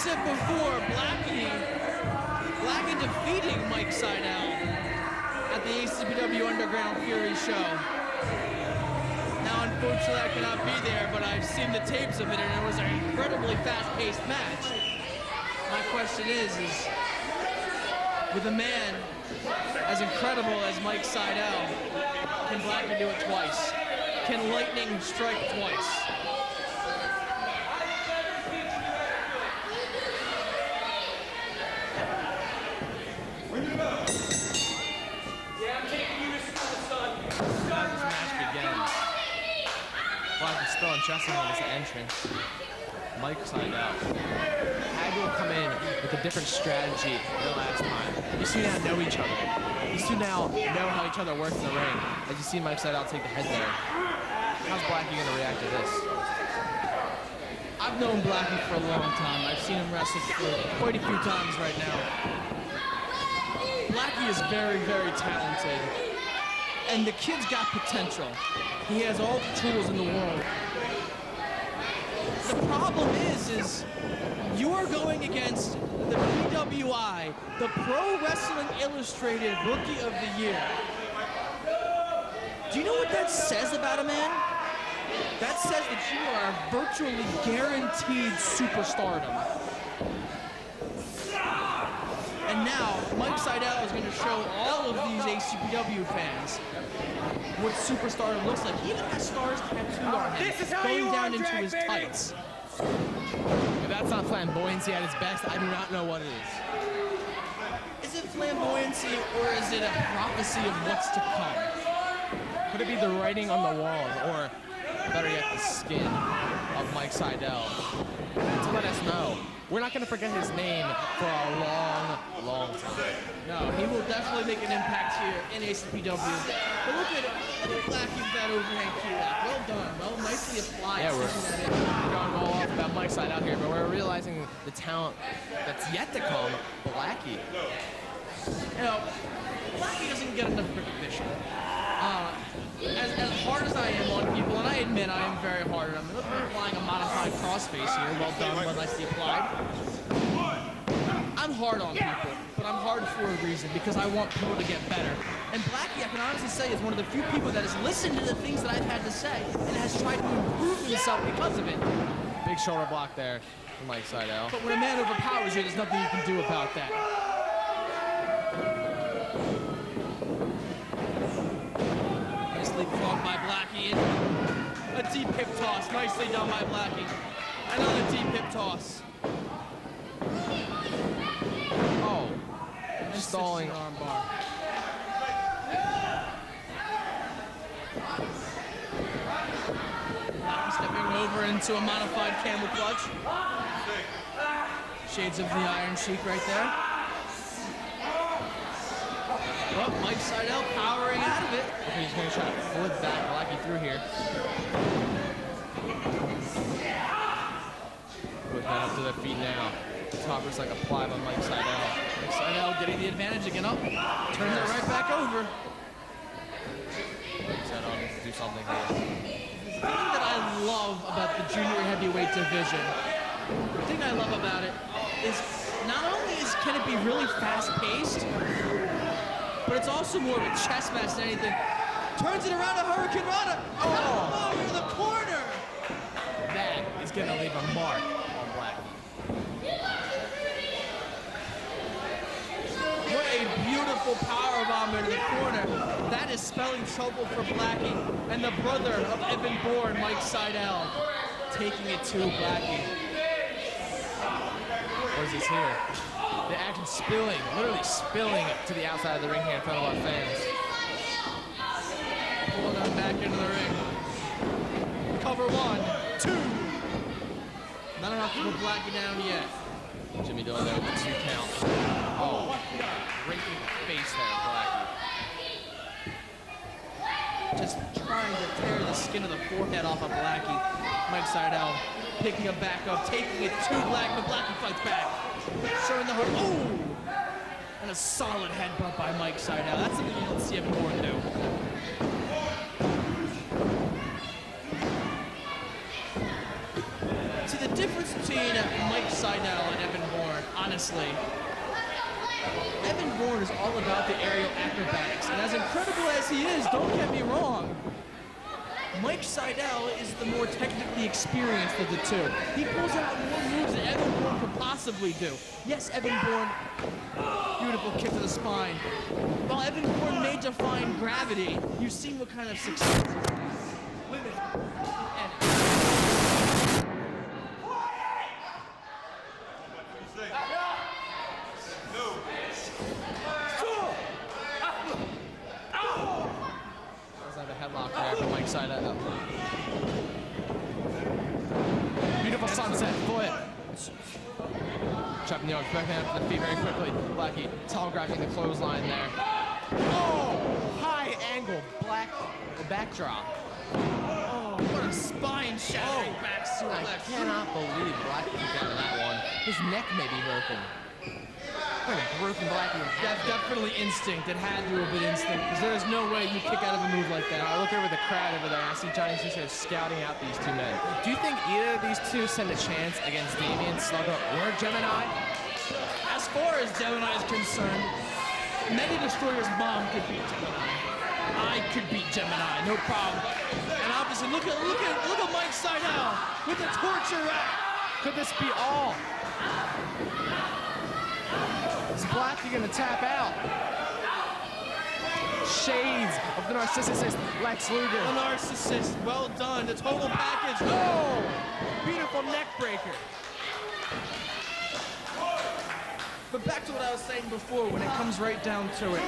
said before, Blackie defeating Mike Seidel at the ACPW Underground Fury show. Now, unfortunately, I cannot be there, but I've seen the tapes of it, and it was an incredibly fast-paced match. My question is with a man as incredible as Mike Seidel, can Blackie do it twice? Can lightning strike twice? Blackie's still adjusting on his entrance. Mike Seidel had to come in with a different strategy than the last time. These two now know each other. These two now know how each other works in the ring. As you see Mike Seidel take the head there. How's Blackie going to react to this? I've known Blackie for a long time. I've seen him wrestle for quite a few times right now. Blackie is very, very talented. And the kid's got potential. He has all the tools in the world. The problem is you are going against the PWI, the Pro Wrestling Illustrated Rookie of the Year. Do you know what that says about a man? That says that you are virtually guaranteed superstardom. And now, Mike Seidel is going to show all of these ACPW fans what superstardom looks like. He even has stars tattooed on him, going down into his tights. If that's not flamboyancy at its best, I do not know what it is. Is it flamboyancy, or is it a prophecy of what's to come? Could it be the writing on the walls, or better yet, the skin of Mike Seidel? To let us know. We're not going to forget his name for a long, long time. No, he will definitely make an impact here in ACPW. But look at Blackie with that overhand key lock. Well done. Well, nicely applied. Yeah, we're going all off about Mike Seidel out here, but we're realizing the talent that's yet to come, Blackie. You know, Blackie doesn't get enough recognition. As hard as I am on people, and I admit I am very hard on them. Look, we're applying a modified crossface here. Well done, well nicely applied. I'm hard on people, but I'm hard for a reason, because I want people to get better. And Blackie, I can honestly say, is one of the few people that has listened to the things that I've had to say and has tried to improve himself because of it. Big shoulder block there from Mike Seidel. But when a man overpowers you, there's nothing you can do about that. Caught by Blackie. A deep hip toss. Nicely done by Blackie. Another deep hip toss. Oh. Stalling. Arm bar. Stepping over into a modified camel clutch. Shades of the Iron Sheik right there. Well, Mike Seidel powering out of it. Okay, he's going to try to flip that Blackie through here. Put that up to their feet now. Topper's like applied by Mike Seidel. Mike Seidel getting the advantage again up. Turns it right back over. Mike Seidel needs to do something here. The thing that I love about the junior heavyweight division, the thing I love about it is not only can it be really fast-paced, but it's also more of a chess match than anything. Turns it around a Hurricane Rana. Oh, over the corner. That is going to leave a mark on Blackie. What a beautiful powerbomb into the corner. That is spelling trouble for Blackie and the brother of Evan Bourne, Mike Seidel, taking it to Blackie. What is this here? The action spilling, literally spilling to the outside of the ring here in front of our fans. Pulling them back into the ring. Cover 1, 2. Not enough to put Blackie down yet. Jimmy Dillon there with the 2 count. Oh, right in the face there, Blackie. Just trying to tear the skin of the forehead off of Blackie. Mike Seidel picking him back up, taking it to Blackie, but Blackie fights back. Showing the heart. Oh! And a solid headbutt by Mike Seidel. That's something you don't see Evan Bourne do. See, the difference between Mike Seidel and Evan Bourne, honestly. Evan Bourne is all about the aerial acrobatics, and as incredible as he is, don't get me wrong, Mike Seidel is the more technically experienced of the two. He pulls out more moves than Evan Bourne could possibly do. Yes, Evan Bourne, beautiful kick to the spine. While Evan Bourne may define gravity, you've seen what kind of success. Wait a minute. Headlock there from Mike Seidel. Beautiful sunset foot. Chopping the arms back down to the feet very quickly. Blackie telegraphing the clothesline there. Oh! High angle backdrop. Oh, what a spine-shattering back suplex. I cannot believe Blackie kicked out of that one. His neck may be broken. Kind of broken Blackie. That's definitely instinct. It had to have been instinct, because there's no way you kick out of a move like that. I look over the crowd over there, and I see Johnny Cisco scouting out these two men. Do you think either of these two stand a chance against Damian Slugger or Gemini? As far as Gemini is concerned, Mega Destroyer's mom could beat Gemini. I could beat Gemini, no problem. And obviously, look at Mike Seidel with the torture rack. Could this be all? Is Blackie gonna tap out? Shades of the narcissist Lex Luger. The narcissist, well done. The total package. Oh! Beautiful neck breaker. But back to what I was saying before, when it comes right down to it,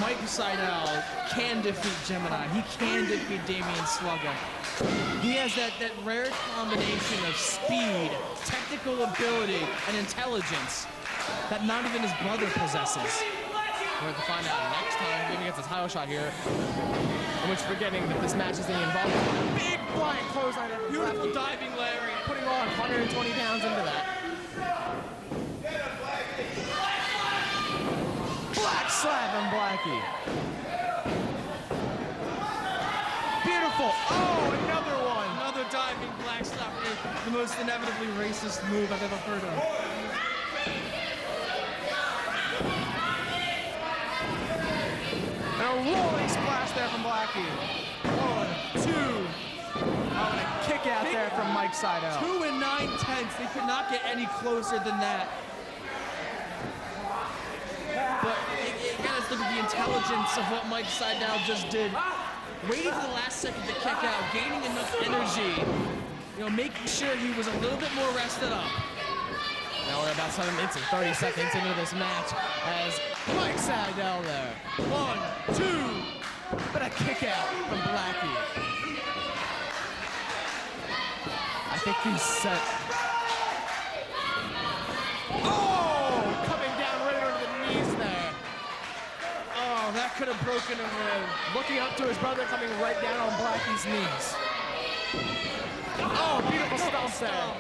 Mike Seidel can defeat Gemini. He can defeat Damian Slugger. He has that rare combination of speed, technical ability, and intelligence that not even his brother possesses. We're going to find out next time. Maybe gets a title shot here. In which forgetting that this match is involved. Big flying clothesline. Beautiful diving Larry. Putting on 120 pounds into that. Black slap on Blackie. Beautiful. Oh, another one. Another diving black slap. The most inevitably racist move I've ever heard of. And a rolling splash there from Blackie. 1, 2. Oh, and a kick out there from Mike Seidel. 2 9/10. They could not get any closer than that. But again, let's look at the intelligence of what Mike Seidel just did. Waiting for the last second to kick out, gaining enough energy, making sure he was a little bit more rested up. Now we're about 7 minutes and 30 seconds into this match as Mike Seidel there. 1, 2, but a kick out from Blackie. I think he's set. Oh, coming down right under the knees there. Oh, that could have broken a rib. Looking up to his brother, coming right down on Blackie's knees. Oh, beautiful stomp there.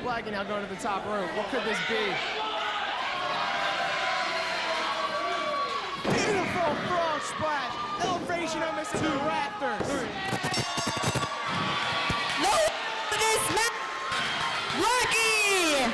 Blackie now going to the top rope. What could this be? Beautiful frog splash. Elevation almost to the rafters. No, this match, Blackie.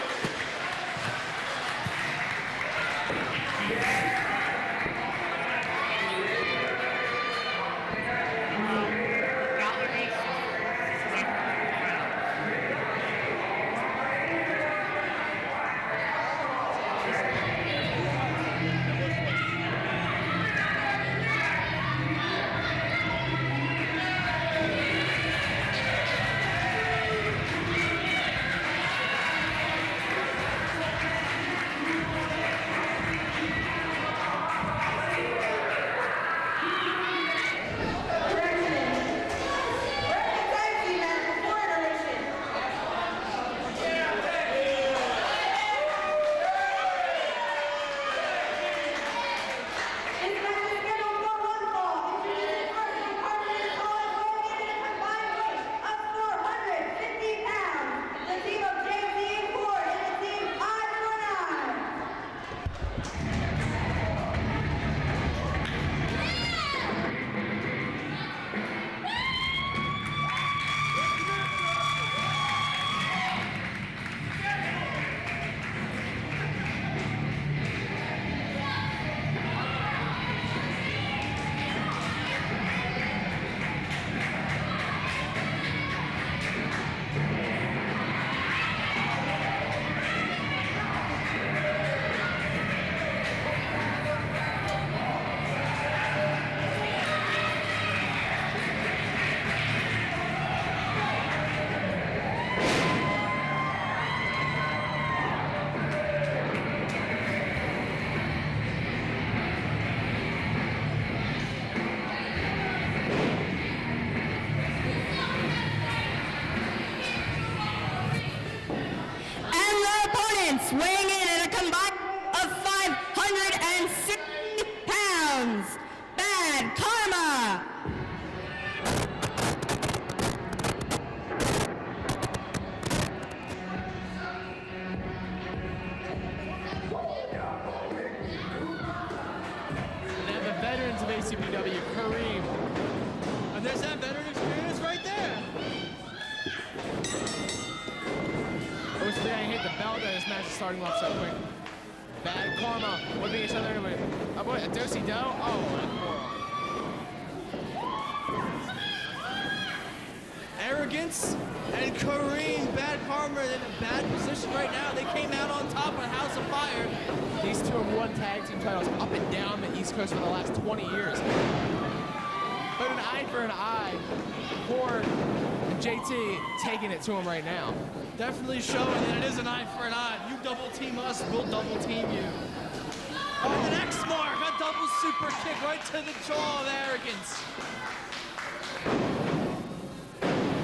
ACPW, Kareem. And there's that veteran experience right there. I wish they hadn't hit the bell that this match is starting off so quick. Bad Karma whipping each other with a do-si-do. Oh, that forearm. Arrogance and Kareem, Bad Karma in a bad position right now. They came out on top with House of Fire. These two have won tag team titles up and down the East Coast for the last 20 years. But an eye for an eye. Cord and JT taking it to him right now. Definitely showing that it is an eye for an eye. You double team us, we'll double team you. Oh, the next mark, a double super kick right to the jaw of Arrogance.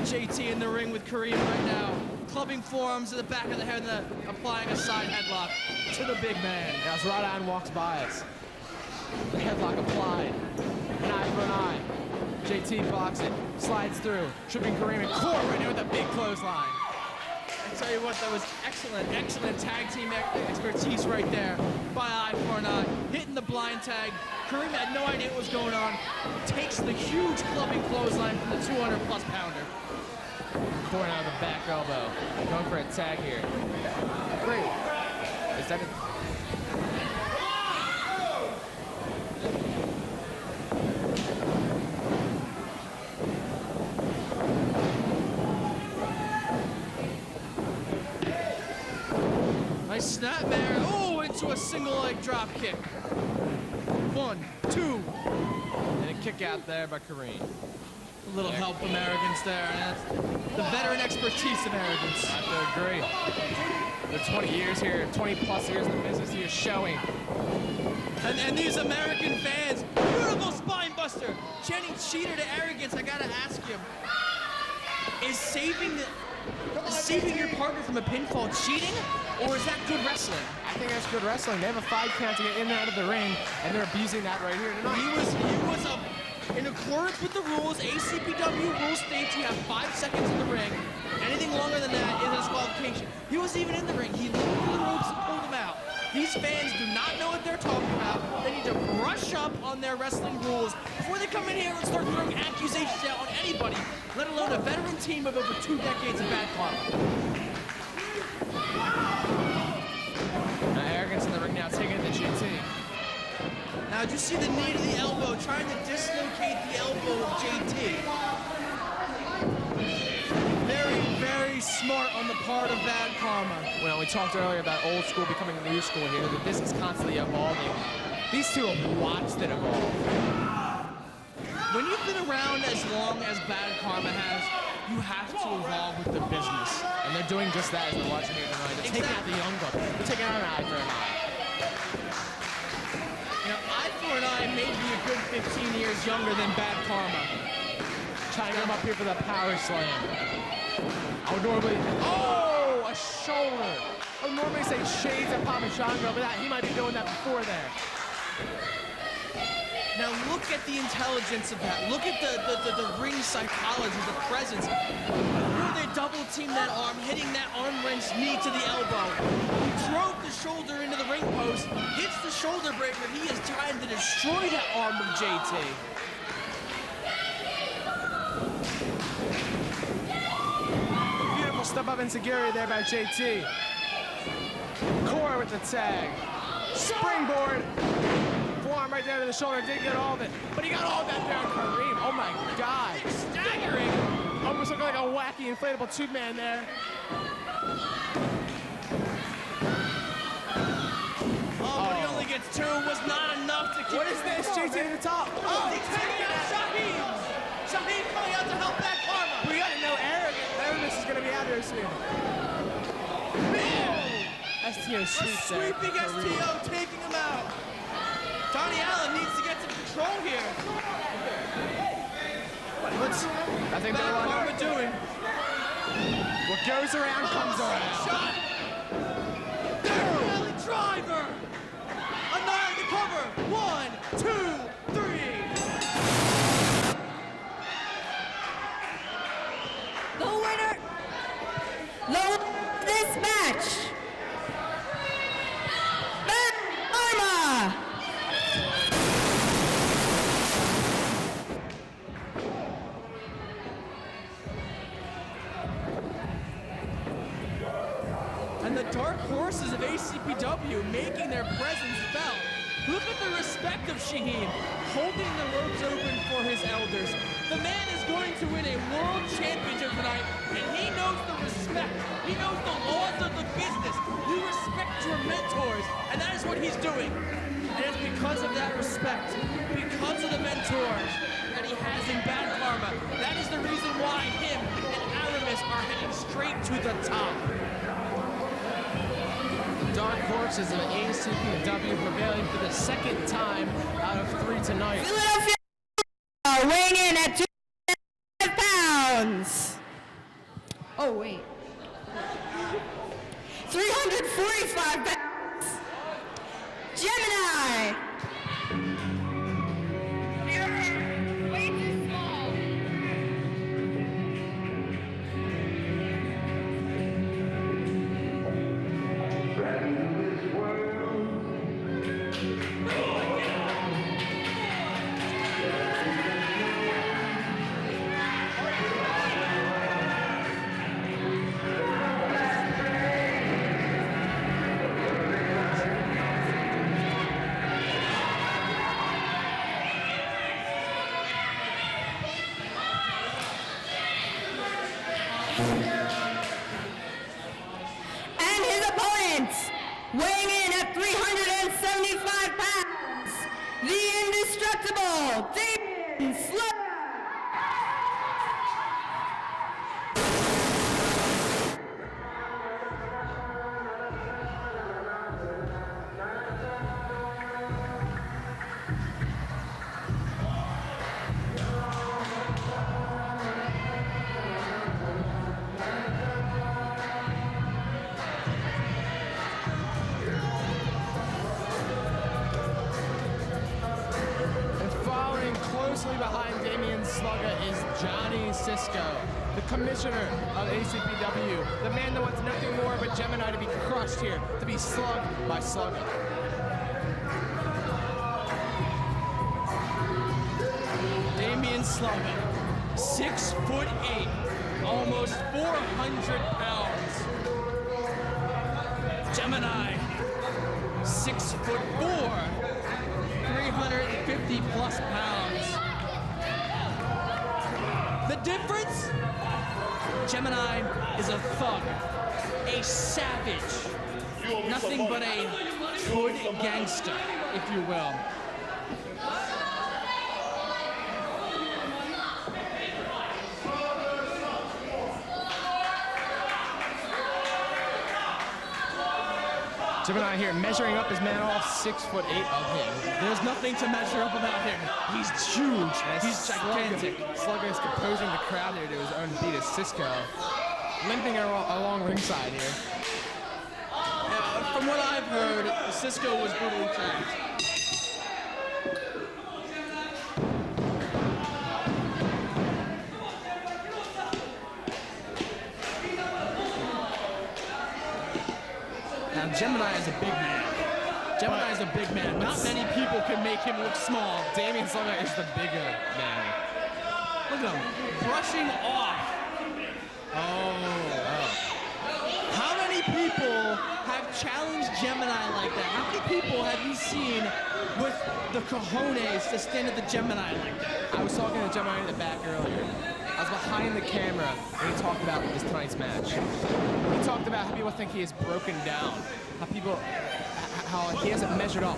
JT in the ring with Kareem right now. Clubbing forearms to the back of the head and applying a side headlock to the big man. As Rod Iron walks by us. The headlock applied. An eye for an eye. JT blocks it, slides through, tripping Kareem and Core right there with a big clothesline. I tell you what, that was excellent tag team expertise right there by Eye for an Eye. Hitting the blind tag. Kareem had no idea what was going on. Takes the huge clubbing clothesline from the 200-plus pounder. Pouring out of the back elbow. Going for a tag here. Great. Is that it? Nice snapmare. Oh, into a single leg drop kick. 1, 2. And a kick out there by Kareem. A little help from Arrogance there. And that's the veteran expertise of Arrogance. I have to agree. The 20 years here, 20 plus years in the business here showing. And these American fans, beautiful spine buster. Jenny Cheater to Arrogance. I gotta ask you, is saving your partner from a pinfall cheating, or is that good wrestling? I think that's good wrestling. They have a 5 count to get in and out of the ring, and they're abusing that right here tonight. He was in accordance with the rules. ACPW rules states you have 5 seconds in the ring. Anything longer than that is a disqualification. He wasn't even in the ring. He looked through the ropes and pulled them out. These fans do not know what they're talking about. They need to brush up on their wrestling rules before they come in here and start throwing accusations out on anybody, let alone a veteran team of over 2 decades of Bad Karma. Now Arrogance in the ring now, taking it to GT. Now, did you see the knee to the elbow, trying to dislocate the elbow of JT? Very, very smart on the part of Bad Karma. Well, we talked earlier about old school becoming new school here, that this is constantly evolving. These two have watched it evolve. When you've been around as long as Bad Karma has, you have to evolve with the business. And they're doing just that as we're watching here tonight. They're taking out the young buck. They're taking out an eye for an eye. You know, Eye for an Eye may be a good 15 years younger than Bad Karma. Trying to get him up here for the power slam. I would normally, oh, a shoulder. I would normally say shades of Parmesango, but he might be doing that before there. Now look at the intelligence of that. Look at the ring psychology, the presence. Where they double team that arm, hitting that arm wrench knee to the elbow. He drove the shoulder into the ring post, hits the shoulder breaker. He is trying to destroy that arm of JT. Beautiful step up insecurity there by JT. Core with the tag. Springboard. Forearm right there to the shoulder. Didn't get all of it, but he got all of that there on Kareem. Oh my God. Staggering. Almost looking like a wacky inflatable tube man there. Oh, but he only gets 2. Was not enough to keep. What is this? JT at the top. Oh, he's taking out Shaheem. Shaheem coming out to help Bad Karma. We gotta know Arrogance is gonna be out there soon. STO sweeps there. Sweeping STO, taking him out. Tony Allen needs to get some control here. What's Bad Karma doing? What goes around comes around. Shot. Alley driver. Annihilate the cover. 1, 2, 3. The winner of this match, Bad Karma. ACPW making their presence felt. Look at the respect of Shaheen, holding the ropes open for his elders. The man is going to win a world championship tonight, and he knows the respect. He knows the laws of the business. You respect your mentors, and that is what he's doing. And it's because of that respect, because of the mentors that he has in Bad Karma. That is the reason why him and Aramis are heading straight to the top. Dark Horses of ACPW prevailing for the second time out of 3 tonight. Philadelphia weighing in at 205 pounds. Oh, wait. 345 pounds. Gemini. Way too small. And his opponent, weighing in at 375 pounds, the indestructible Damon Slugger. Closely behind Damian Slugger is Johnny Cisco, the commissioner of ACPW, the man that wants nothing more but Gemini to be crushed here, to be slugged by Slugger. Damian Slugger, 6'8", almost 400 pounds. Gemini, 6'4", 350 plus pounds. The difference? Gemini is a thug, a savage, nothing but a hood gangster, if you will. Gemini here measuring up his man off 6'8" of him. There's nothing to measure up about him. He's huge. He's gigantic. Slugger is composing the crowd here to his own beat as Cisco limping along ringside here. From what I've heard, Cisco was brutally trained. Now, Gemini is a big man. Gemini is a big man. Not many people can make him look small. Damian Slugger is the bigger man. Look at him, brushing off. How many people have challenged Gemini like that? How many people have you seen with the cojones to stand at the Gemini like that? I was talking to Gemini in the back earlier. I was behind the camera when he talked about this tonight's match. He talked about how people think he is broken down, how he hasn't measured up,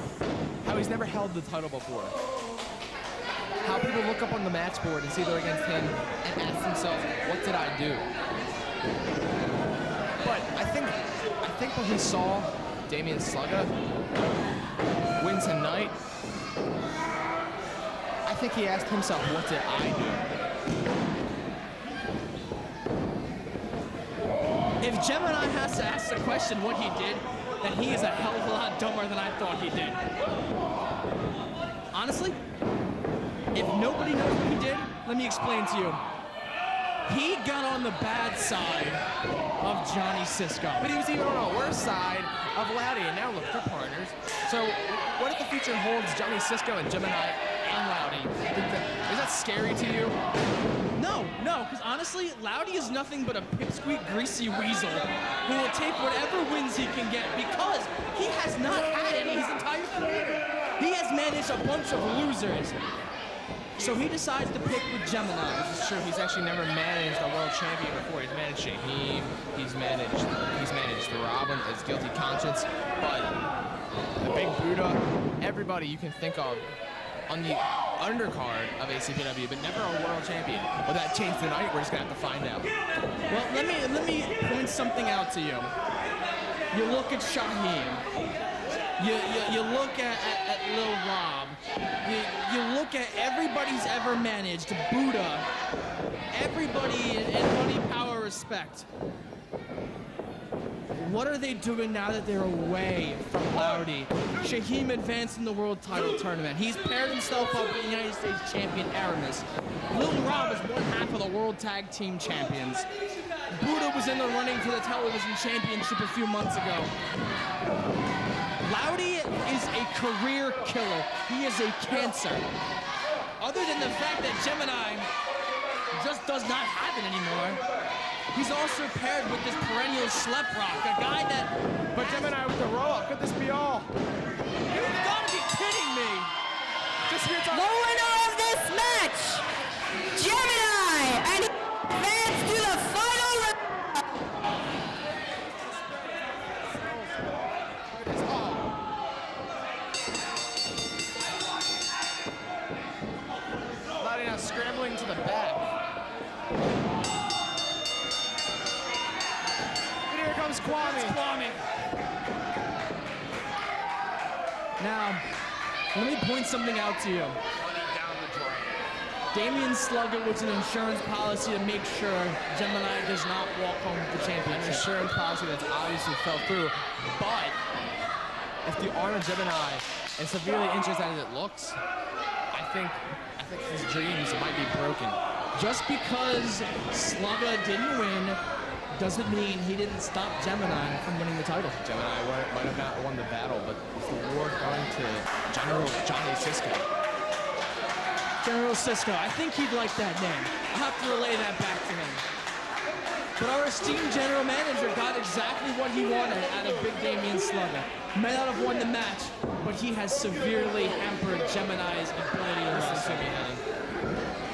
how he's never held the title before, how people look up on the match board and see they're against him and ask themselves, what did I do? But I think when he saw Damian Slugger win tonight, I think he asked himself, what did I do? If Gemini has to ask the question what he did, then he is a hell of a lot dumber than I thought he did. Honestly, if nobody knows what he did, let me explain to you. He got on the bad side of Johnny Cisco. But he was even on the worse side of Loudy, and now look, they're partners. So what if the future holds Johnny Cisco and Gemini and Loudy. Is that scary to you? No, because honestly, Loudy is nothing but a pipsqueak greasy weasel who will take whatever wins he can get because he has not had any his entire career. He has managed a bunch of losers. So he decides to pick with Gemini. This is true. He's actually never managed a world champion before. He's managed Shaheem. He's managed Robin as guilty conscience. But the Big Buddha, everybody you can think of on the undercard of ACPW, but never a world champion. Will that change tonight? We're just gonna have to find out. Well, let me point something out to you. You look at Shaheem. You look at Lil Rob. You look at everybody's ever managed. Buddha. Everybody in money, power, respect. What are they doing now that they're away from Loudy? Shaheem advanced in the world title tournament. He's paired himself up with the United States champion Aramis. Lil Rob is one half of the world tag team champions. Buddha was in the running for the television championship a few months ago. Loudy is a career killer. He is a cancer. Other than the fact that Gemini just does not have it anymore, he's also paired with this perennial schlep rock, a guy that... But Gemini with the roll-up, could this be all? You've got to be kidding me! Just here The winner of this match, Gemini, and he advances to the final round. Loudy now scrambling to the back. And here comes Kwame. Now, let me point something out to you. Damian Sluggett was an insurance policy to make sure Gemini does not walk home with the An championship. insurance policy that's obviously fell through. But if the arm of Gemini is severely injured as it looks, I think his dreams might be broken. Just because Slugga didn't win doesn't mean he didn't stop Gemini from winning the title. Gemini might have not won the battle, but is the war going to General Johnny Cisco? General Cisco, I think he'd like that name. I'll have to relay that back to him. But our esteemed general manager got exactly what he wanted out of Big Damian Slugga. May not have won the match, but he has severely hampered Gemini's ability to Listen to me, honey.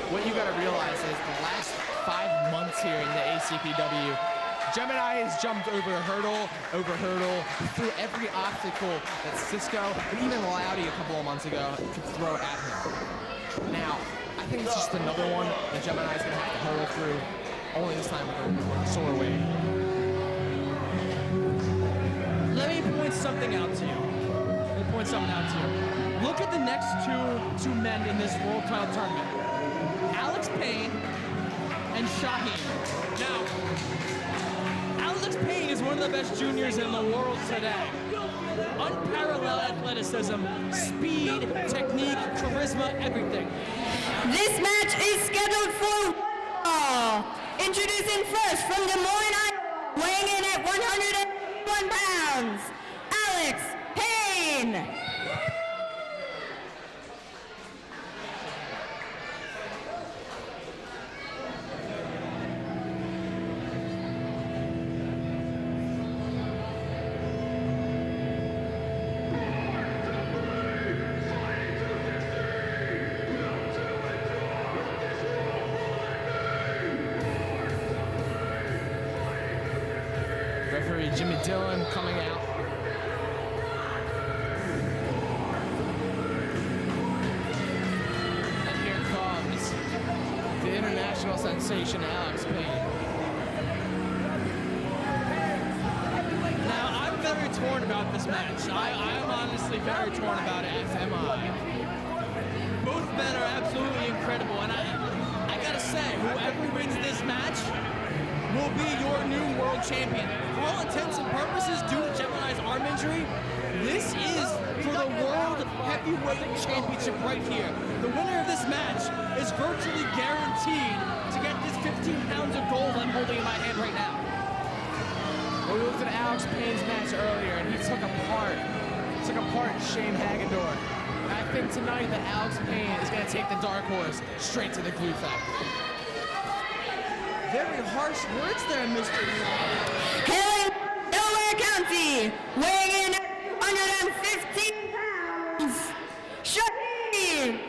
What you gotta realize is the last 5 months here in the ACPW, Gemini has jumped over hurdle, through every obstacle that Cisco and even Loudy a couple of months ago could throw at him. Now, I think it's just another one that Gemini's gonna have to hurdle through, only this time with a sore weight. Let me point something out to you. Look at the next two men in this world title tournament. Alex Payne and Shaheem. Now, Alex Payne is one of the best juniors in the world today. Unparalleled athleticism, speed, technique, charisma, everything. This match is scheduled for introducing first from Des Moines, Iowa, weighing in at 101 pounds, Alex Payne. Referee Jimmy Dillon coming out. And here comes the international sensation, Alex Payne. Now, I'm very torn about this match. I am honestly very torn about it. As am I. Both men are absolutely incredible, and I gotta say, whoever wins this match will be your new world champion. For all intents and purposes, due to Gemini's arm injury, this is for the World Heavyweight Championship right here. The winner of this match is virtually guaranteed to get this 15 pounds of gold I'm holding in my hand right now. Well, we looked at Alex Payne's match earlier, and he took apart Shane Hagedorn. And I think tonight that Alex Payne is going to take the dark horse straight to the glue factory. Very harsh words there, Mr. Hailing Delaware County, weighing in at 115 pounds, Shaheen.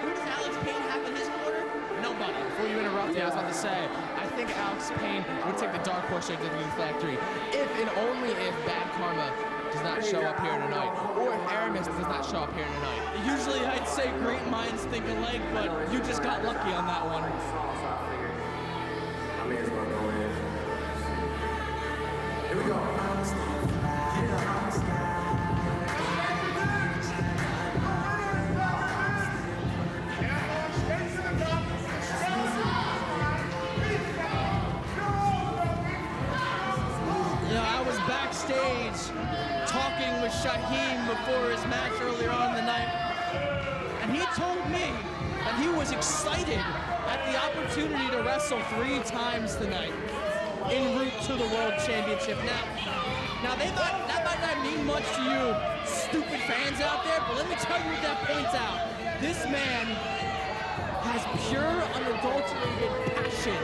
Who does Alex Payne have in his corner? Nobody. Before you interrupt me, I was about to say, I think Alex Payne would take the dark horse straight to the glue factory if and only if Bad Karma does not show up here tonight, or if Aramis does not show up here tonight. Usually I'd say great minds think alike, but you just got lucky on that one. I may as well go in. Here we go. I was backstage talking with Shaheen before his match earlier on in the night, and he told me that he was excited at the opportunity to wrestle 3 times tonight en route to the World Championship. Now that might not mean much to you stupid fans out there, but let me tell you what that points out. This man has pure, unadulterated passion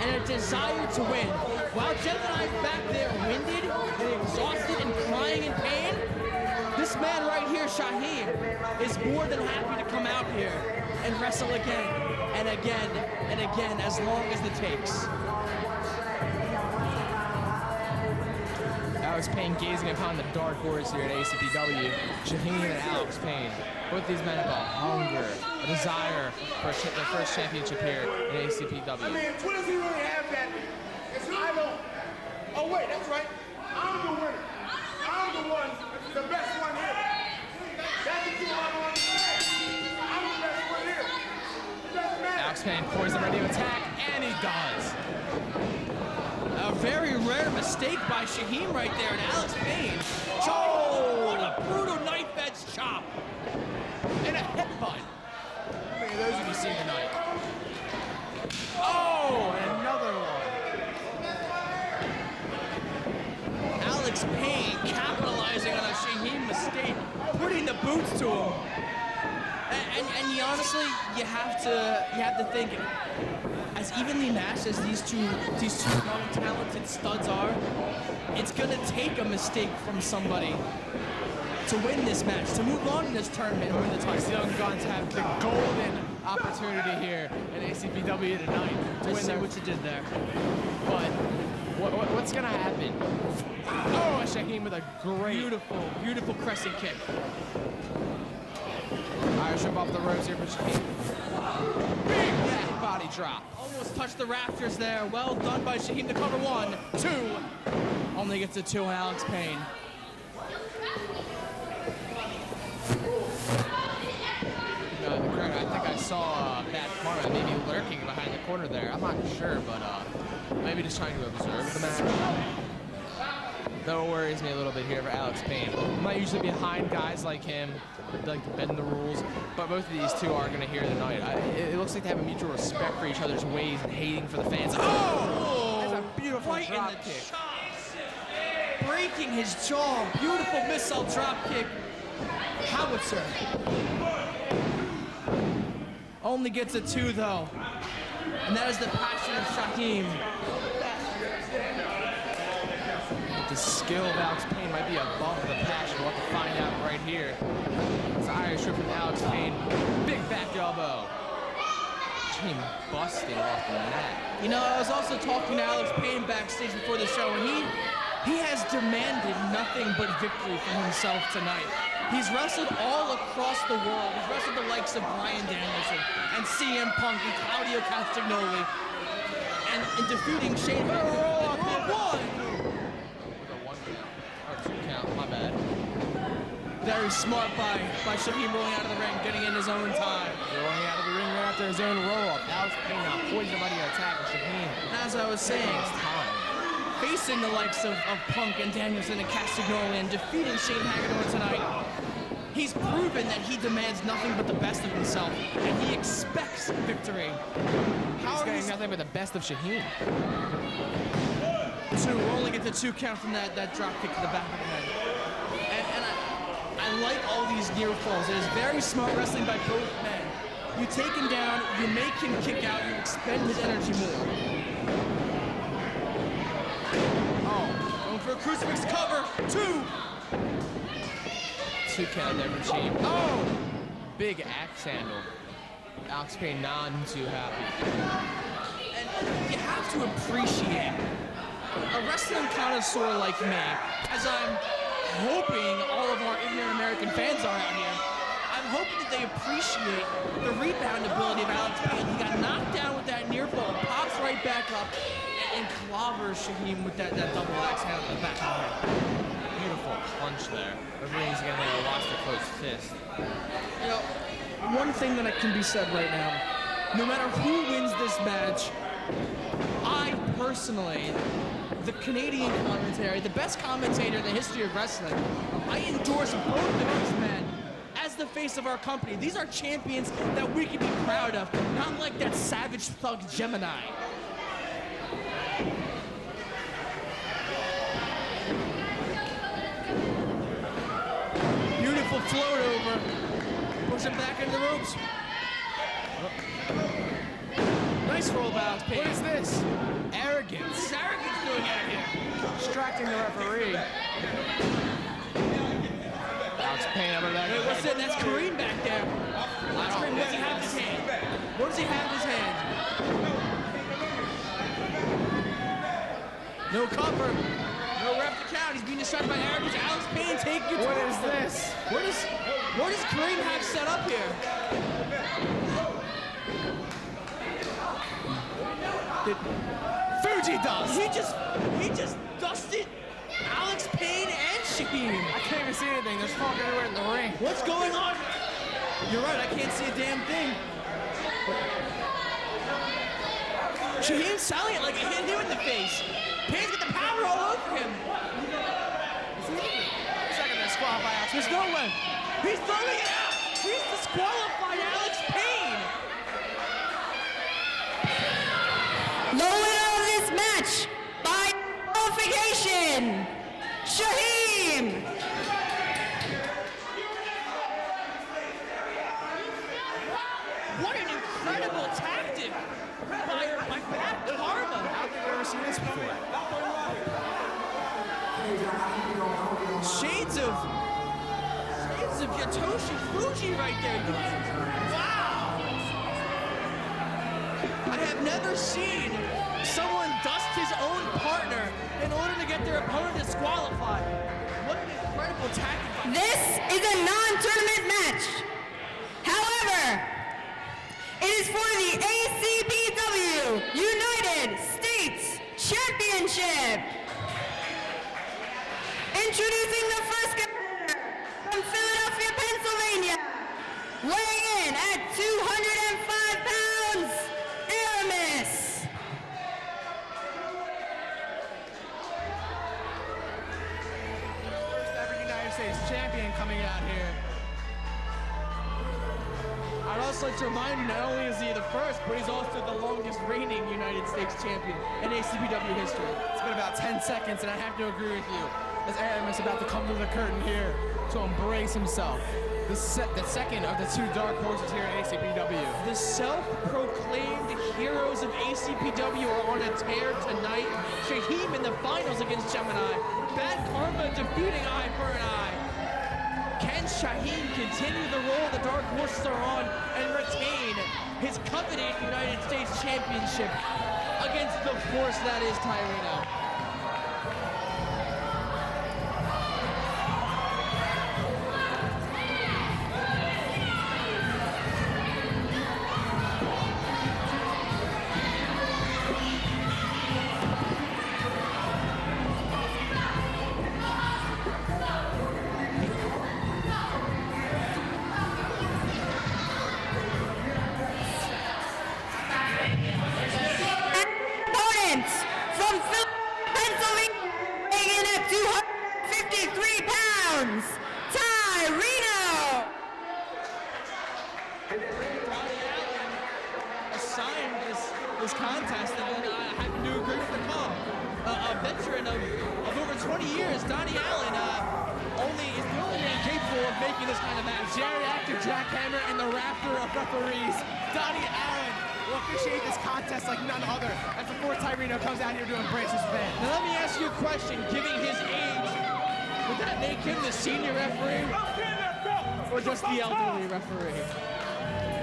and a desire to win. While Gemini's back there winded and exhausted and crying in pain, this man right here, Shaheen, is more than happy to come out here and wrestle again and again and again as long as it takes. Alex Payne gazing upon the dark horse here at ACPW. Shaheen and Alex Payne. Both these men have a hunger, a desire for their first championship here at ACPW. I mean, what does he really have that? It's I don't. Oh wait, that's right. I'm the winner. I'm the one, the best one here. That's the two I'm on. I'm the best one here. It doesn't matter. Alex Payne poised and ready to attack, and he does. A very rare mistake by Shaheen right there, and Alex Payne. Oh, what a brutal knife edge chop. And a headbutt. How many of those have you seen tonight? Oh, and another one. Alex Payne capitalizing on a Shaheen mistake, putting the boots to him. And you honestly, you have to think, as evenly matched as these two young, talented studs are, it's gonna take a mistake from somebody to win this match, to move on in this tournament and win the title. These young guns have the golden opportunity here at ACPW tonight to Let's win see their... what you did there. But what's gonna happen? Oh, Shaheen with a great... Beautiful crescent kick. Irish whip off the ropes here for Shaheen. Big back body drop. Almost touched the rafters there. Well done by Shaheen to cover 1, 2. Only gets a 2 on Alex Payne. I think I saw Bad Karma maybe lurking behind the corner there. I'm not sure, but maybe just trying to observe the match. That worries me a little bit here for Alex Payne. I'm not usually behind guys like him, like to bend the rules, but both of these two are going to hear tonight. It looks like they have a mutual respect for each other's ways and hating for the fans. Oh! That's a beautiful right drop in the kick. chops. Breaking his jaw. Beautiful missile drop kick. Howitzer. Only gets a 2 though. And that is the passion of Shaheen. The skill of Alex Payne might be above the passion. We'll have to find out right here. It's an Irish whip from Alex Payne. Big back elbow. Shaheen busting off the mat. You know, I was also talking to Alex Payne backstage before the show, and he has demanded nothing but victory from himself tonight. He's wrestled all across the world. He's wrestled the likes of Bryan Danielson and CM Punk and Claudio Castagnoli, and in defeating Shane. My bad. Very smart by Shaheen rolling out of the ring, getting in his own time. Rolling out of the ring right after his own roll-up. Alex Payne now poised the ready to attack Shaheen. As I was saying, facing the likes of Punk and Danielson and Castagnoli and defeating Shane Hagedorn tonight, he's proven that he demands nothing but the best of himself, and he expects victory. He's getting nothing but the best of Shaheen. 2. We'll only get the 2 count from that drop kick to the back of the head. And I like all these near falls. It is very smart wrestling by both men. You take him down, you make him kick out, you expend his energy more. Oh, going for a crucifix cover. 2. 2 count there from Shane. Oh! Big axe handle. Alex Payne not too happy. And you have to appreciate a wrestling connoisseur like me, as I'm hoping all of our ignorant American fans are out here. I'm hoping that they appreciate the rebound ability of Alex Payne. He got knocked down with that near fall, pops right back up, and clobbers Shaheem with that double axe handle in the back of the head. Beautiful punch there. Everybody's gonna watch the close fist. You know, one thing that can be said right now, no matter who wins this match, I personally, the Canadian commentary, the best commentator in the history of wrestling, I endorse both of these men as the face of our company. These are champions that we can be proud of, not like that savage thug Gemini. Beautiful float over. Push him back into the ropes. Nice roll of Alex Payne. What is this? Arrogance. What's arrogance doing out here? Distracting the referee. Alex Payne over there. Wait, what's it? That's Kareem back there. Alex Payne, what does he have in his hand? What does he have in his hand? No cover. No ref to count. He's being distracted by arrogance. Alex Payne taking it. What is this? What does Kareem have set up here? Fuji dust. He just dusted Alex Payne and Shaheem. I can't even see anything. There's fog everywhere in the ring. What's going on? You're right. I can't see a damn thing. Shaheem's selling it like it hit him in the face. Payne's got the power all over him. Second to disqualify Alex. There's no way. He's throwing it out. He's disqualified Alex Payne. The winner of this match by qualification, Shaheem. What an incredible tactic by Bad Karma. I don't think I've ever seen this before. Shades of Yatoshi Fuji right there. Wow! I have never seen someone dust his own partner in order to get their opponent disqualified. What an incredible tactic. This is a non-tournament match. However, it is for the ACPW United States Championship. Introducing the first competitor from Philadelphia, Pennsylvania, weighing in at 205 pounds, Aramis. First ever United States champion coming out here. I'd also like to remind you, not only is he the first, but he's also the longest reigning United States champion in ACPW history. It's been about 10 seconds, and I have to agree with you. As Aramis about to come to the curtain here to embrace himself. The second of the 2 dark horses here at ACPW. The self-proclaimed heroes of ACPW are on a tear tonight. Shaheem in the finals against Gemini. Bad Karma defeating Eye for an Eye. Can Shaheem continue the role the dark horses are on and retain his coveted United States Championship against the force that is Tyrino? From Pennsylvania, weighing in at 253 pounds, Tyrino. Assigned this contest, and I happen to agree with the call. a veteran of over 20 years, Donnie Allen, is the only man capable of making this kind of match. Geriatric jackhammer and the rafter of referees. Donnie Allen will officiate this contest like none other as before Tyrino comes out here to embrace his fans. Now let me ask you a question. Given his age, would that make him the senior referee? Or just the elderly referee?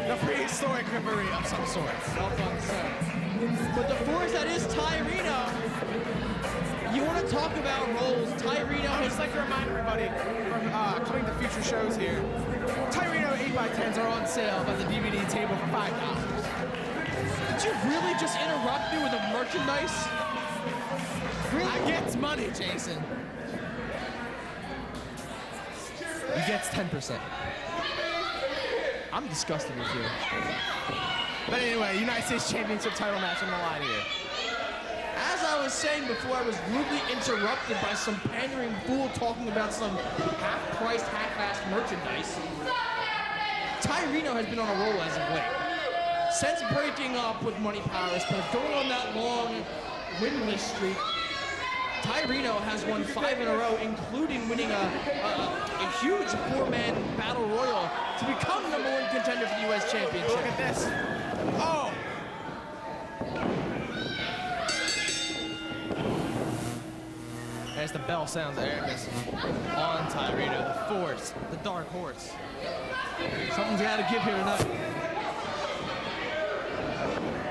The prehistoric referee of some sort. But the force that is Tyrino, you want to talk about roles. Tyrino I'd just like to remind everybody from coming to future shows here, Tyrino 8x10s are on sale by the DVD table for $5. Did you really just interrupt me with a merchandise? Really? I gets money, Jason. He gets 10%. I'm disgusted with you. But anyway, United States Championship title match on the line here. As I was saying before, I was rudely interrupted by some pandering fool talking about some half-priced, half-assed merchandise. Tyrino has been on a roll as of late. Since breaking up with Money Powers, but going on that long winless streak, Tyrino has won 5 in a row, including winning a huge 4-man battle royal to become #1 contender for the U.S. Championship. Look at this. Oh! As the bell sounds, Aramis on Tyrino, the force, the dark horse. Something's got to give here tonight.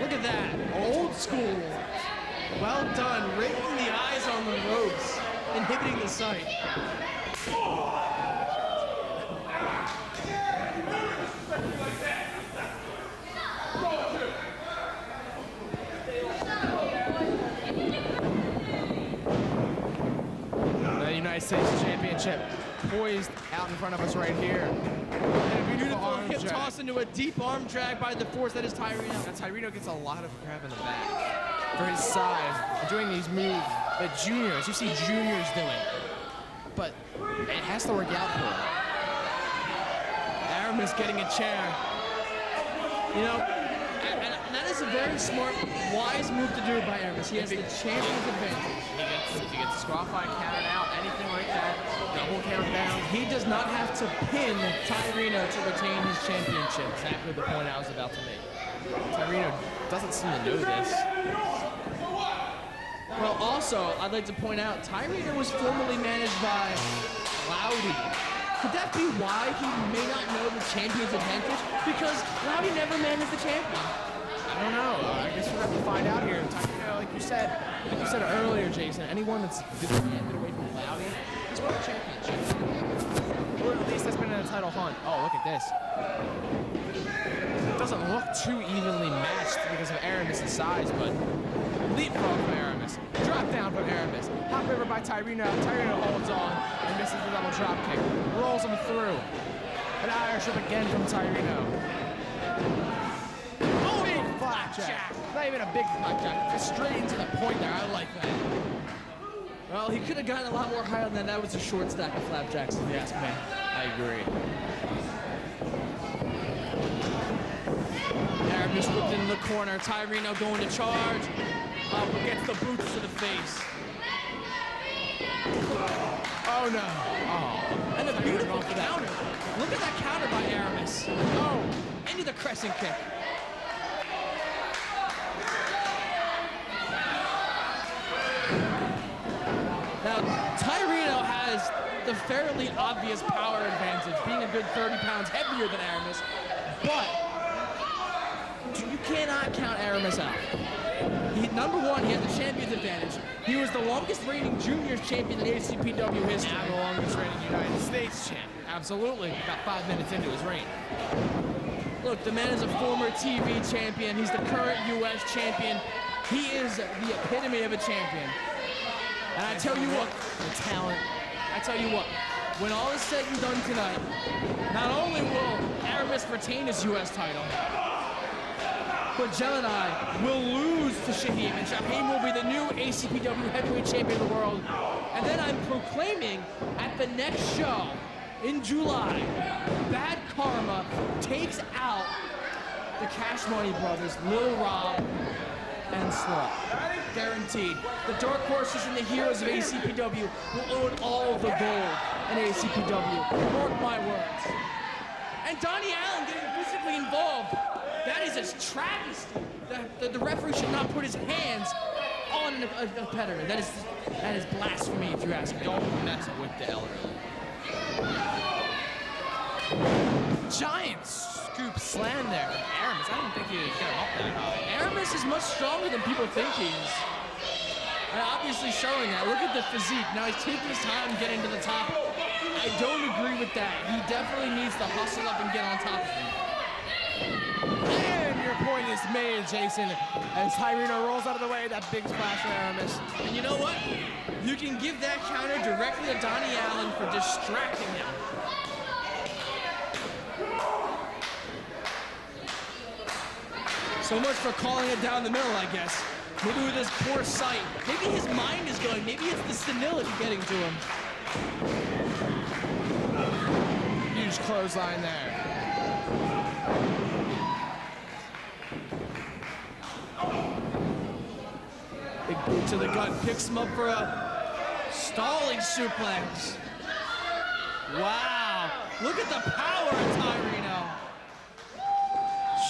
Look at that, old school. Well done, raking the eyes on the ropes, inhibiting the sight. The United States Championship poised out in front of us right here. And a beautiful hip toss into a deep arm drag by the force that is Tyrino. Now Tyrino gets a lot of grab in the back for his size, doing these moves that juniors, you see juniors doing. But it has to work out for him. Aramis getting a chair. You know, and that is a very smart, wise move to do by Aramis. He has the champion's advantage. If he gets disqualified, counted out, anything like that, double count down. He does not have to pin Tyrino to retain his championship. Exactly the point I was about to make. Tyrino doesn't seem to know this. Well, also, I'd like to point out, Tyrino was formerly managed by Loudy. Could that be why he may not know the champion's advantage? Because Loudy never managed the champion. I don't know. I guess we'll have to find out here. Tyrino, like you said earlier, Jason, anyone that's handed away from Loudy has won a championship. Or at least has been in a title hunt. Oh, look at this. It doesn't look too evenly matched because of Aramis' size, but leapfrog from Aramis. Drop down from Aramis. Hop over by Tyrino. Tyrino holds on and misses the double drop kick. Rolls him through. An Irish whip again from Tyrino. Oh, big flapjack. Not even a big flapjack. Just straight into the point there. I like that. Well, he could have gotten a lot more higher than that. That was a short stack of flapjacks, if you ask me. I agree. Aramis whipped in the corner. Tyrino going to charge. Up against the boots to the face. Oh no. Oh. And a beautiful counter. Look at that counter by Aramis. Oh, into the crescent kick. Now, Tyrino has the fairly obvious power advantage, being a good 30 pounds heavier than Aramis, but you cannot count Aramis out. Number one, he has the champion's advantage. He was the longest reigning juniors champion in ACPW history. Now the longest reigning United States champion. Absolutely. About 5 minutes into his reign. Look, the man is a former TV champion. He's the current U.S. champion. He is the epitome of a champion. And I tell you what, the talent. I tell you what, when all is said and done tonight, not only will Aramis retain his U.S. title, but Gemini will lose to Shaheem, and Shaheem will be the new ACPW heavyweight champion of the world. And then I'm proclaiming at the next show in July, Bad Karma takes out the Cash Money Brothers, Lil Rob and Slug. guaranteed. The dark horses and the heroes of ACPW will own all of the gold in ACPW. Mark my words. And Donnie Allen getting physically involved, that is a travesty. The referee should not put his hands on a competitor. That is blasphemy, if you ask me. Don't mess with the elder. Giant scoop slam there from Aramis. I didn't think he would get him up that high. Aramis is much stronger than people think he is. And obviously showing that. Look at the physique. Now he's taking his time getting to the top. I don't agree with that. He definitely needs to hustle up and get on top of him. And your point is made, Jason. As Tyrino rolls out of the way, that big splash from Aramis. And you know what? You can give that counter directly to Donnie Allen for distracting him. So much for calling it down the middle, I guess. Maybe with his poor sight. Maybe his mind is going. Maybe it's the senility getting to him. Huge clothesline there. Big boot to the gut, picks him up for a stalling suplex. Wow, look at the power of Tyrino.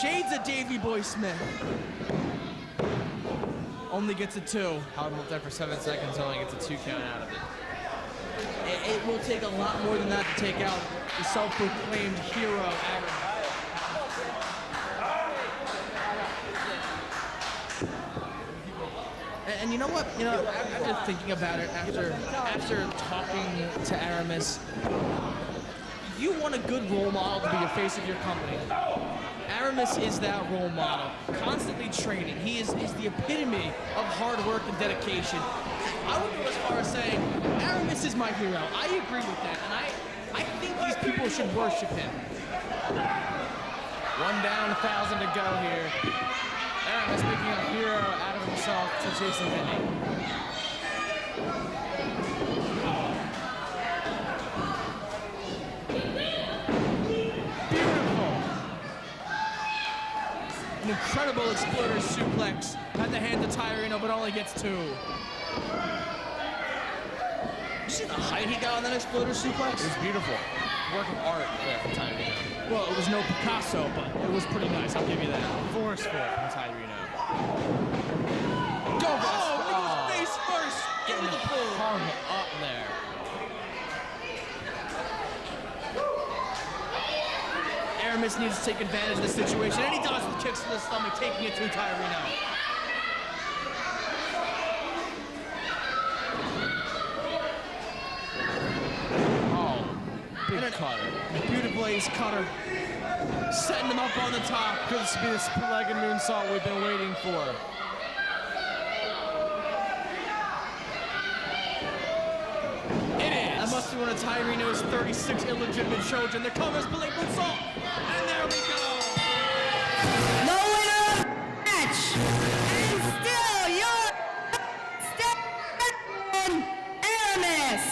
Shades of Davey Boy Smith. Only gets a 2. Held him up there for 7 seconds, only gets a 2 count out of it. It will take a lot more than that to take out the self-proclaimed hero, Aramis. And you know what? You know, after thinking about it, after talking to Aramis, you want a good role model to be the face of your company. Aramis is that role model, constantly training. He is the epitome of hard work and dedication. I would go as far as saying, Aramis is my hero. I agree with that, and I think these people should worship him. 1 down, 1,000 to go here. Aramis making a hero out of himself to Jason Finney. An incredible exploder suplex at the hand of Tyrino, but only gets 2. You see the height he got on that exploder suplex? It was beautiful. Work of art there from Tyrino. Well, it was no Picasso, but it was pretty nice, I'll give you that. Forceful from Tyrino. Go, oh, face first! Getting Into the pull. hung up there. Aramis needs to take advantage of the situation, and he does with kicks to the stomach, taking it to Tyrino. Oh, big cutter. Beautiful ace cutter. Setting them up on the top. Could this be the split-legged moonsault we've been waiting for? It is. That must be one of Tyrino's 36 illegitimate children. The cover is Blake moonsault. And there we go. The winner of the match, and still your champion, Aramis.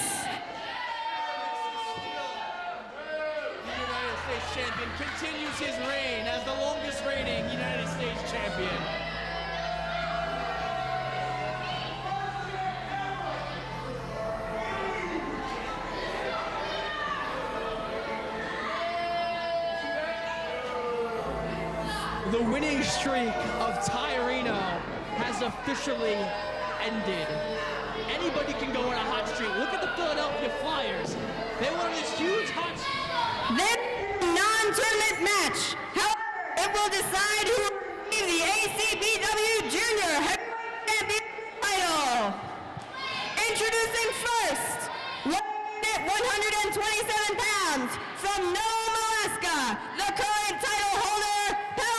The United States champion continues his reign as the longest reigning United States champion. The winning streak of Tyrino has officially ended. Anybody can go on a hot streak. Look at the Philadelphia Flyers. They went on this huge hot streak. This non-tournament match, however, it will decide who will receive the ACPW Junior Heavyweight Champion title. Introducing first, weighing at 127 pounds, from Nome, Alaska, the current title holder, Primo.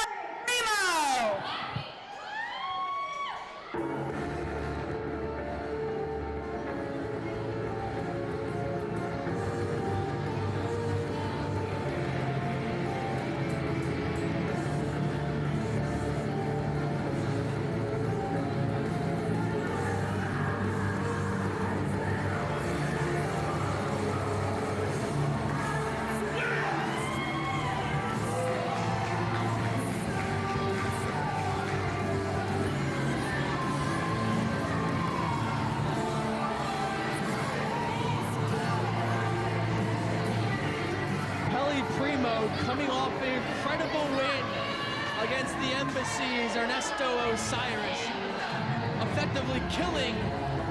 Pele Primo coming off an incredible win against the Embassy's Ernesto Osiris, effectively killing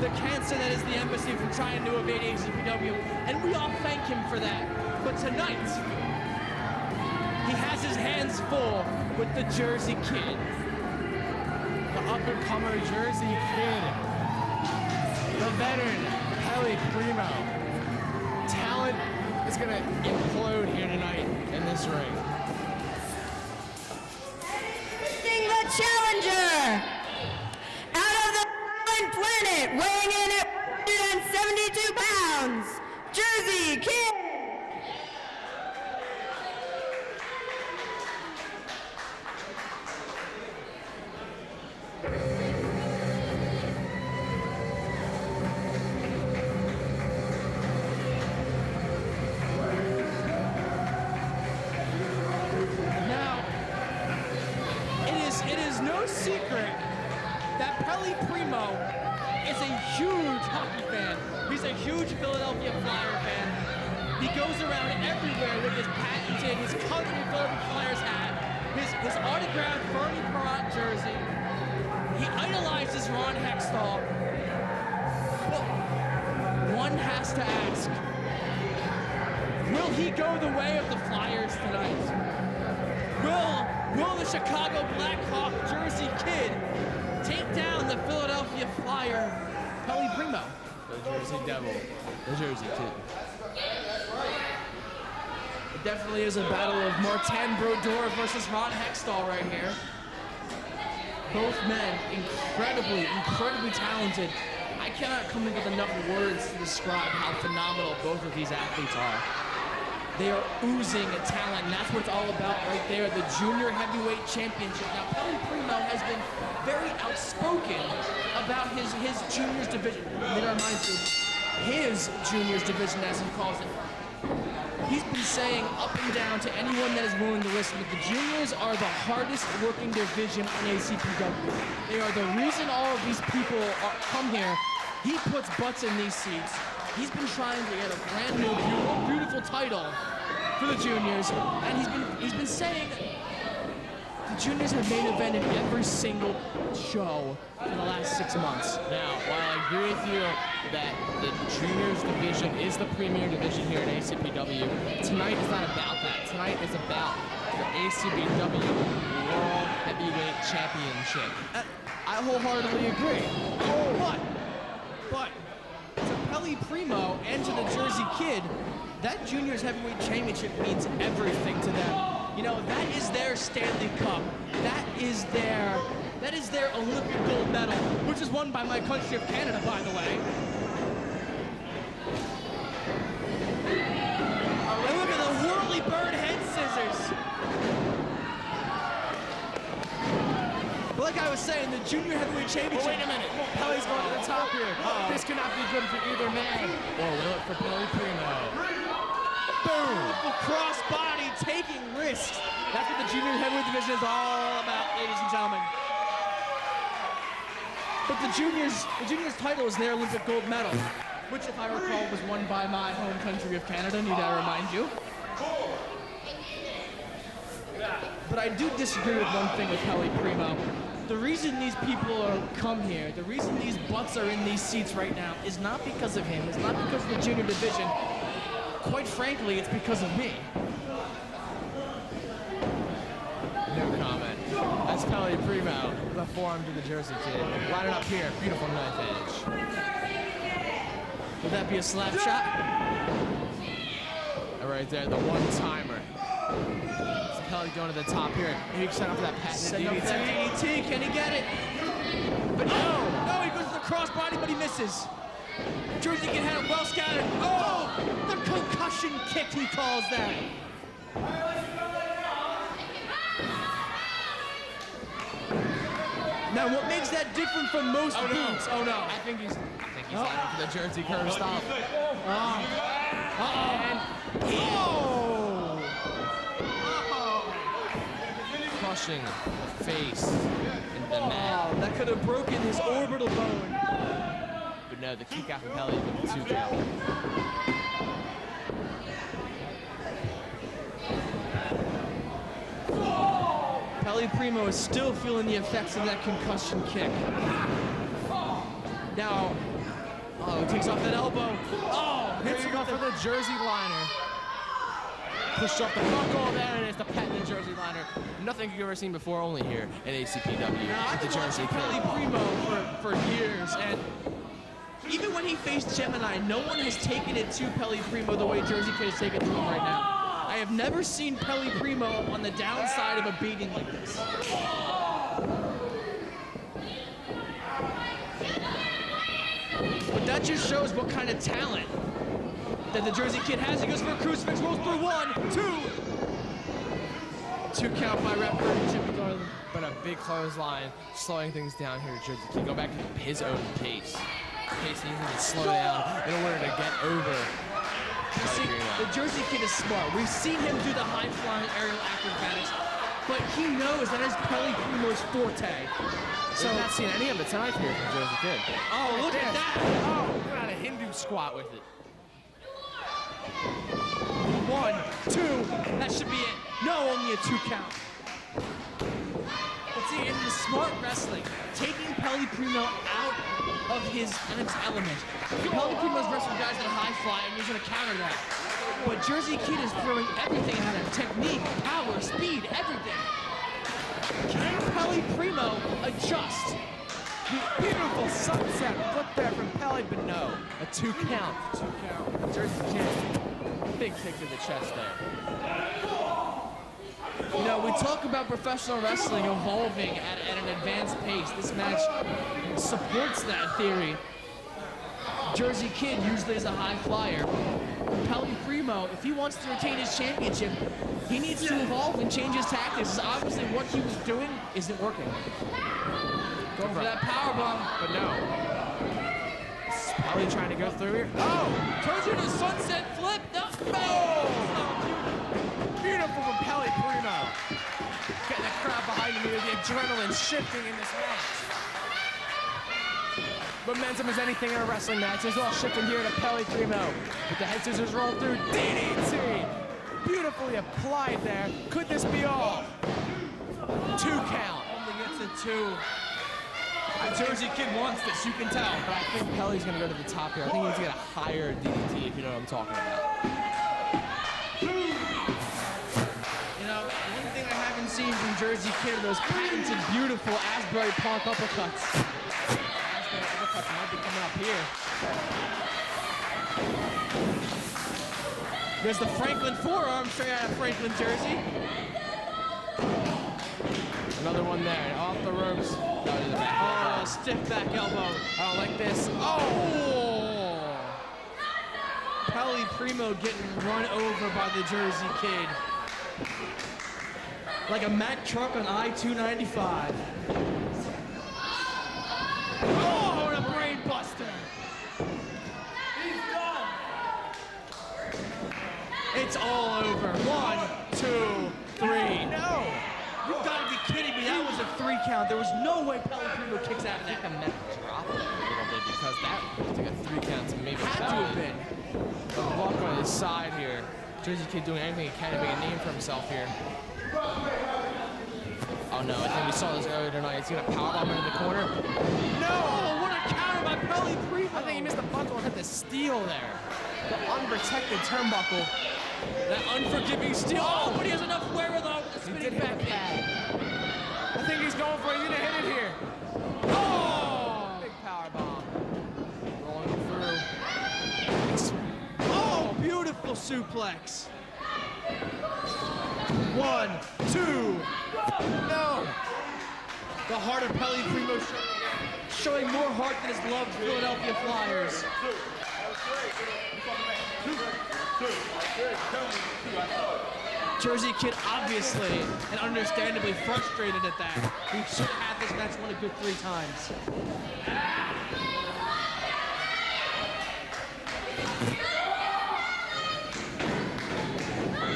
the cancer that is the Embassy from trying to evade ACPW, and we all thank him for that. But tonight, he has his hands full with the Jersey Kid. The up-and-comer Jersey Kid. The veteran, Pele Primo. Talent is gonna implode here tonight in this ring. Introducing the challenger, out of the Silent Planet, weighing in at 172 pounds, Jersey Kid. Now, it is no secret that Pele Primo is a huge hockey fan. He's a huge Philadelphia Flyer fan. He goes around everywhere with his patented, his colored Philadelphia Flyers hat, his autographed Bernie Perrott jersey. He idolizes Ron Hextall. But one has to ask, will he go the way of the Flyers tonight? Will the Chicago Blackhawk Jersey Kid take down the Philadelphia Flyer, Pele Primo? The Jersey Devil, the Jersey Kid. It definitely is a battle of Martin Brodeur versus Ron Hextall right here. Both men incredibly talented. I cannot come up with enough words to describe how phenomenal both of these athletes are. They are oozing a talent, and that's what it's all about right there, the Junior Heavyweight Championship. Now, Pele Primo has been very outspoken about his juniors division. That reminds me, his juniors division, as he calls it. He's been saying up and down to anyone that is willing to listen that the juniors are the hardest working division in ACPW. They are the reason all of these people come here. He puts butts in these seats. He's been trying to get a brand new, beautiful title for the juniors, and he's been saying the juniors have main evented every single show in the last 6 months. Now, while I agree with you that the juniors division is the premier division here at ACPW, tonight is not about that. Tonight is about the ACPW World Heavyweight Championship. I wholeheartedly agree. But to Pele Primo and to the Jersey Kid, that juniors heavyweight championship means everything to them. You know, that is their Stanley Cup. That is their Olympic gold medal, which is won by my country of Canada, by the way. And look at the whirly bird head scissors. But like I was saying, the junior heavyweight championship. Wait a minute. Pele's going to the top here. This cannot be good for either man. Or will it for Pele Primo? Boom! Beautiful crossbody, taking risks. That's what the junior heavyweight division is all about, ladies and gentlemen. But the juniors title is their Olympic gold medal, which, if I recall, was won by my home country of Canada. Need I remind you? But I do disagree with one thing with Pele Primo. The reason these people come here, the reason these butts are in these seats right now, is not because of him. It's not because of the junior division. Quite frankly, it's because of me. No comment. That's Pele Primo, the forearm to the Jersey Kid. Line it up here, beautiful knife edge. Would that be a slap shot? Right there, the one-timer. Pele going to the top here. He set up for that patented DDT. DDT, can he get it? But no, he goes to the crossbody, but he misses. Jersey Kid had it well scattered. Oh, the concussion kick, he calls that. Now, what makes that different from most boots? Oh no! I think he's lining for the Jersey curve stop. Crushing the face into the mat. That could have broken his orbital bone. But no, the kick out from Pele with the 2 count. Pelly Primo is still feeling the effects of that concussion kick. Now, oh, he takes off that elbow. Oh, hits him off for the Jersey liner. Pushed off the buckle there, and it's the patented Jersey liner. Nothing you've ever seen before, only here at ACPW. Now, I've been watching Pelly Primo for years, and even when he faced Gemini, no one has taken it to Pelly Primo the way Jersey Kid is taking it to him right now. I have never seen Pelly Primo on the downside of a beating like this. But that just shows what kind of talent that the Jersey Kid has. He goes for a crucifix, rolls through 1, 2. 2 count by referee Jimmy Garland. But a big clothesline, slowing things down here at Jersey Kid. Go back to his own pace. Pace needs to slow down in order to get over. You see, the Jersey Kid is smart. We've seen him do the high-flying aerial acrobatics, but he knows that is Pelly Primo's forte. So we've not seen any of it tonight here from Jersey Kid. Oh, look at that! Oh, look at a Hindu squat with it. 1, 2, that should be it. No, only a 2 count. But see, in the smart wrestling, taking Pelly Primo out of his element. Pelly Primo's wrestling guys that high fly, and he's going to counter that. But Jersey Kid is throwing everything at him. Technique, power, speed, everything. Can Pelly Primo adjust? The beautiful sunset flip there from Pelly, but no. A 2 count. 2 count. Jersey Kid. Big kick to the chest there. You know, we talk about professional wrestling evolving at an advanced pace. This match supports that theory. Jersey Kid usually is a high flyer. Pelly Primo, if he wants to retain his championship, he needs to evolve and change his tactics. Obviously, what he was doing isn't working. Going for that powerbomb, but no. Pelly trying to go through here. Oh! Turns into a sunset flip. No! Oh! Beautiful from Pelly Primo. Getting the crowd behind him here, the adrenaline shifting in this match. Momentum is anything in a wrestling match. It's all shifting here to Pelly Primo. With the head scissors roll through, DDT. Beautifully applied there. Could this be all? 2 count. Only gets a 2. The Jersey Kid wants this, you can tell. But I think Pelly's gonna go to the top here. I think he's gonna get a higher DDT, if you know what I'm talking about. You know, one thing I haven't seen from Jersey Kid are those patented, beautiful Asbury Park uppercuts. Asbury uppercuts might be coming up here. There's the Franklin forearm straight out of Franklin, Jersey. Another one there, off the ropes. Oh, stiff back elbow. I don't like this. Oh! Pelly Primo getting run over by the Jersey Kid. Like a Mack truck on I-295. Oh, and a brain buster. He's done. It's all over. 1, 2, 3. No! You've got to be kidding me. That was a 3 count. There was no way Pelly Primo kicks out of that. I meant to drop it a little bit because that looked like a 3 count to maybe. Had to have been. A walk on his side here. Jersey Kid doing anything he can to make a name for himself here. Oh no, I think we saw this earlier tonight. He's gonna powerbomb into the corner. No! What a counter by Pelly Primo. I think he missed the buckle and hit the steel there. The unprotected turnbuckle. That unforgiving steel. Oh, but he has enough wherewithal with the He spinning did hit back the pad. I think he's going for it. He's gonna hit it here. Oh! Big power bomb. Rolling through. Oh, beautiful suplex. 1, 2. No. The heart of Pelly Primo showing more heart than his loved Philadelphia Flyers. Jersey Kid obviously and understandably frustrated at that. He should have this match won a good 3 times.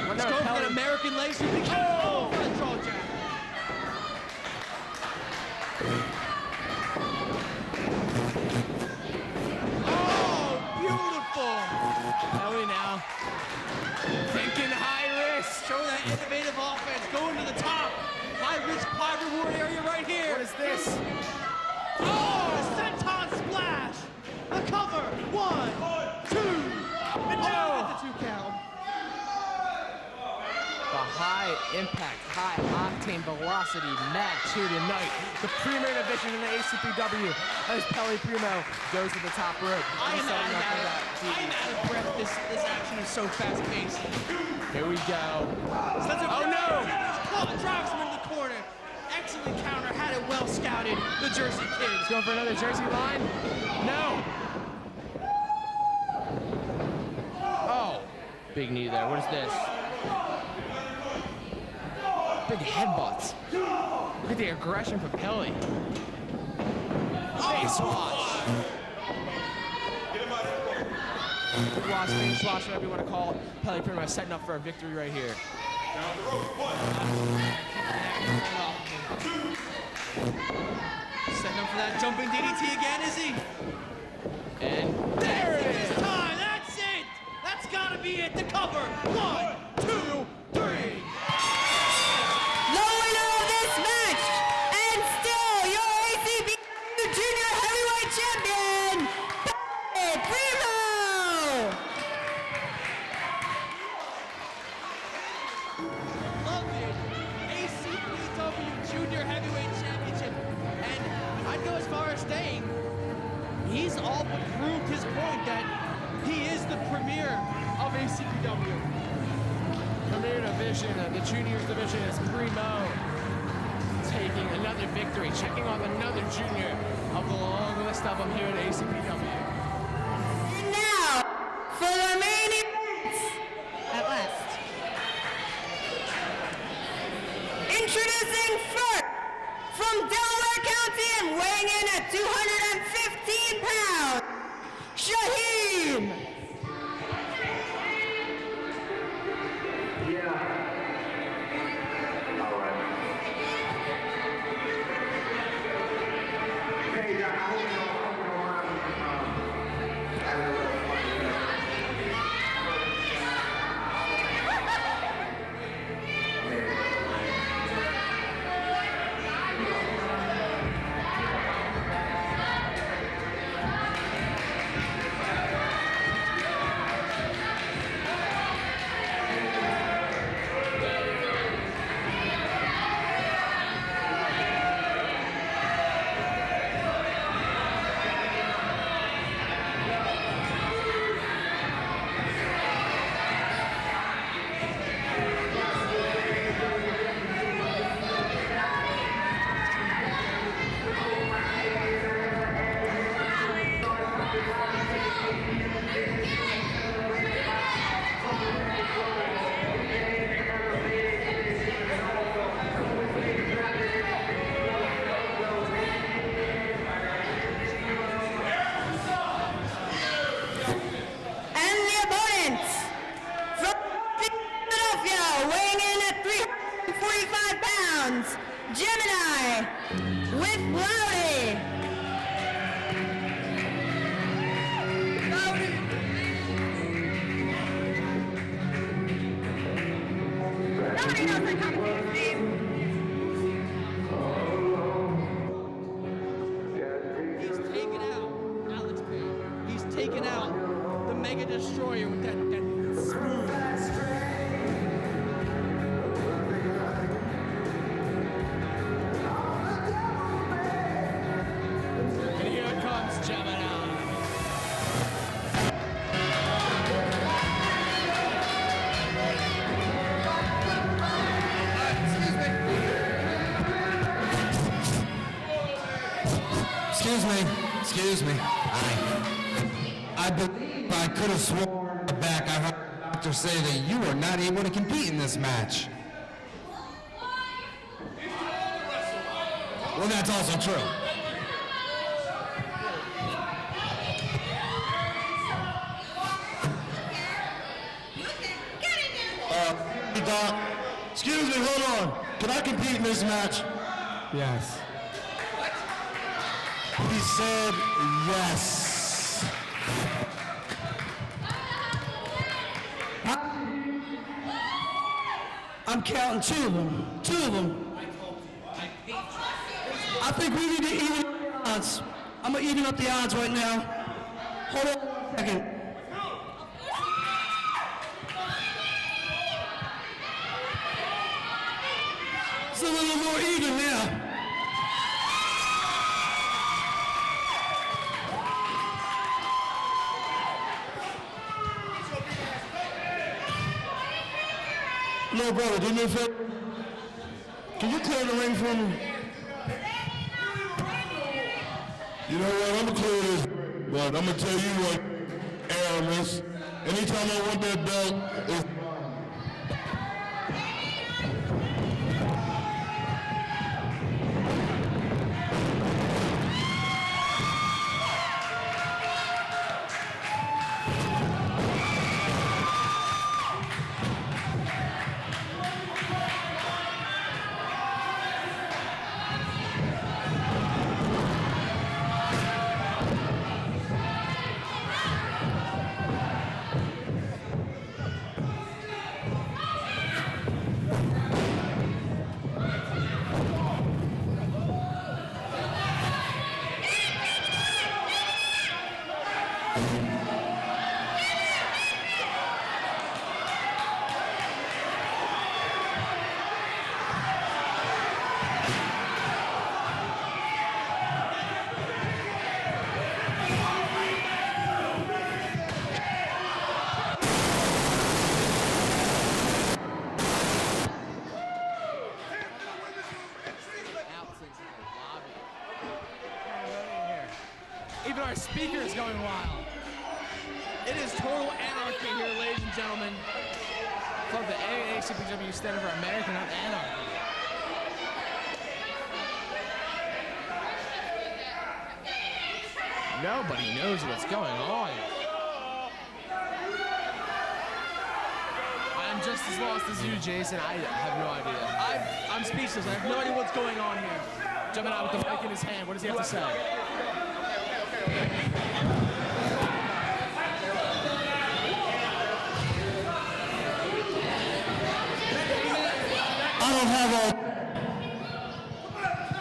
Let's go for an American leg sweep. Oh, for the draw jack. Oh, beautiful. Pelly now thinking high this? Show that innovative offense. Going to the top. High risk, high reward area right here. What is this? Oh, senton splash. The cover. 1, 2. And now with the 2 count. The high impact, high octane velocity match here tonight. The premier division in the ACPW as Pele Primo goes to the top rope. I am out of breath. This action is so fast paced. Here we go. Oh no! Drives him into the corner. Excellent counter. Had it well scouted. The Jersey Kids. Going for another Jersey line? No. Oh, big knee there. What is this? Big headbutts. Look at the aggression from Pele. Face wash. Face wash, whatever you want to call it. Pele pretty much setting up for a victory right here. Setting up for that jumping DDT again, is he? And there it is. This time, that's it. That's gotta be it. The cover. 1, 2, 3. The winner of this match, and still your ACPW Junior Heavyweight Champion, Pele Primo! Beloved ACPW Junior Heavyweight Championship. And I'd go as far as saying he's all but proved his point that he is the premier of ACPW. Premier division, the juniors division is Primo taking another victory, checking off another junior of the long list of them here at ACPW. And now, for the main event, at last. Introducing first, from Delaware County and weighing in at 215 pounds, Shaheem. Gemini with Rowdy. Nobody knows that competition, Steve. He's taken out Alex Payne. He's taken out the Mega Destroyer with that smooth. Excuse me. I believe I could have sworn back I heard the doctor say that you are not able to compete in this match. Well, that's also true. Doc, excuse me, hold on. Can I compete in this match? Yes. He said yes. I'm counting two of them. I think we need to even up the odds. I'm gonna even up the odds right now. Hold on a second. It's a little more even now. No, brother, do me a favor. Can you clear the ring for me? You know what? I'm gonna clear this, but I'm gonna tell you what, Aramis. Anytime I want that belt, it's Even our speaker is going wild. It is total anarchy here, ladies and gentlemen. Club the ACPW standing for America, not anarchy. Nobody knows what's going on. I'm just as lost as you, Jason. I have no idea. I'm speechless. I have no idea what's going on here. Jumping out with the mic in his hand. What does he have to say? I don't have all.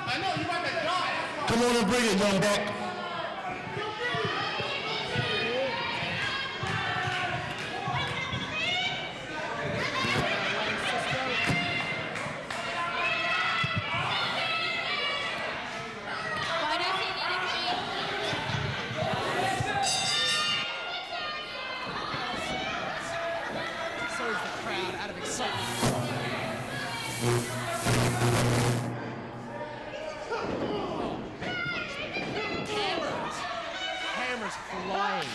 I know you about to die. Come on and bring it, young buck. So is the crowd out of excitement. Hammers flying.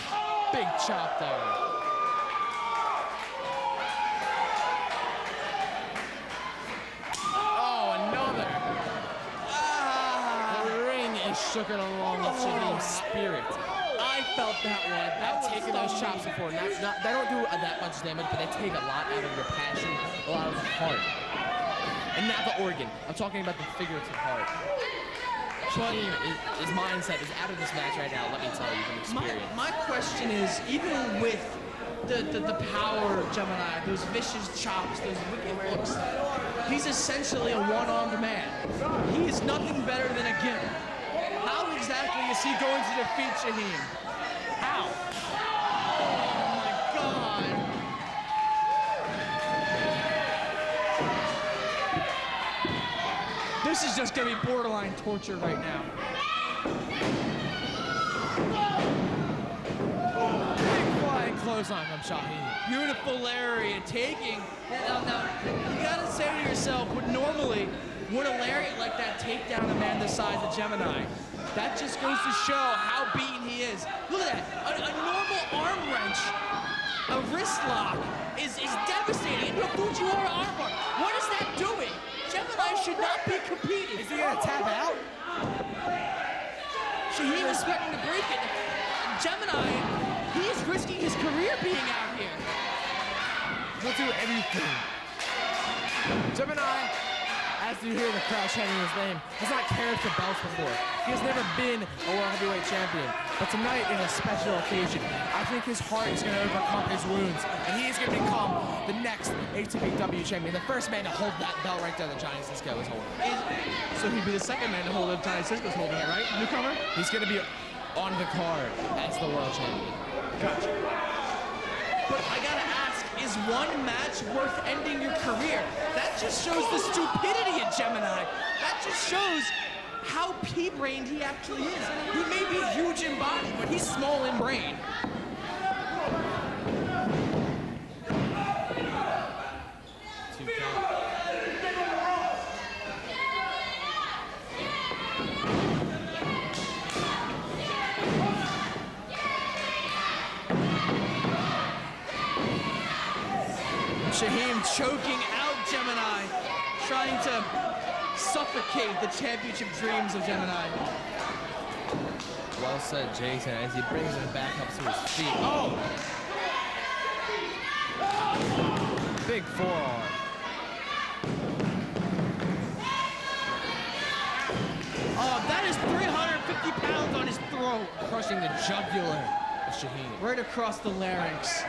Big chop there. Oh, another. The ring is shooken along with Shaheem's spirit. I felt that one. I've taken those chops before. They don't do that much damage, but they take a lot out of your passion, a lot of your heart. And not the organ. I'm talking about the figurative heart. Shaheem, his mindset is out of this match right now, let me tell you from experience. My question is, even with the power of Gemini, those vicious chops, those wicked looks, he's essentially a one-armed man. He is nothing better than a gimp. How exactly is he going to defeat Shaheem? How? Oh my God. This is just gonna be borderline torture right now. Big flying clothesline from Shaheem. Beautiful lariat taking. Now, you gotta say to yourself, would a lariat like that take down a man the size of Gemini? That just goes to show how beaten he is. Look at that, a normal arm wrench, a wrist lock is devastating. A Fujiwara armbar, what is that doing? Gemini should not be competing. Is he gonna tap out? Shaheem is threatening to break it. Gemini, he is risking his career being out here. He'll do anything. Gemini, as you hear the crowd chanting his name, has not carried the belts before. He has never been a world heavyweight champion. But tonight is a special occasion. I think his heart is going to overcome his wounds, and he is going to become the next ACPW champion, the first man to hold that belt right there that Johnny Cisco is holding. So he'd be the second man to hold it. Johnny Cisco's holding it, right? Newcomer? He's going to be on the card as the world champion. Gotcha. But I gotta ask, is one match worth ending your career? That just shows the stupidity of Gemini. That just shows how pea-brained he actually is. He may be huge in body, but he's small in brain. Shaheem choking out Gemini, trying to suffocate the championship dreams of Gemini. Well said, Jason, as he brings him back up to his feet. Oh! Big forearm. Oh, that is 350 pounds on his throat. Crushing the jugular of Shaheem. Right across the larynx.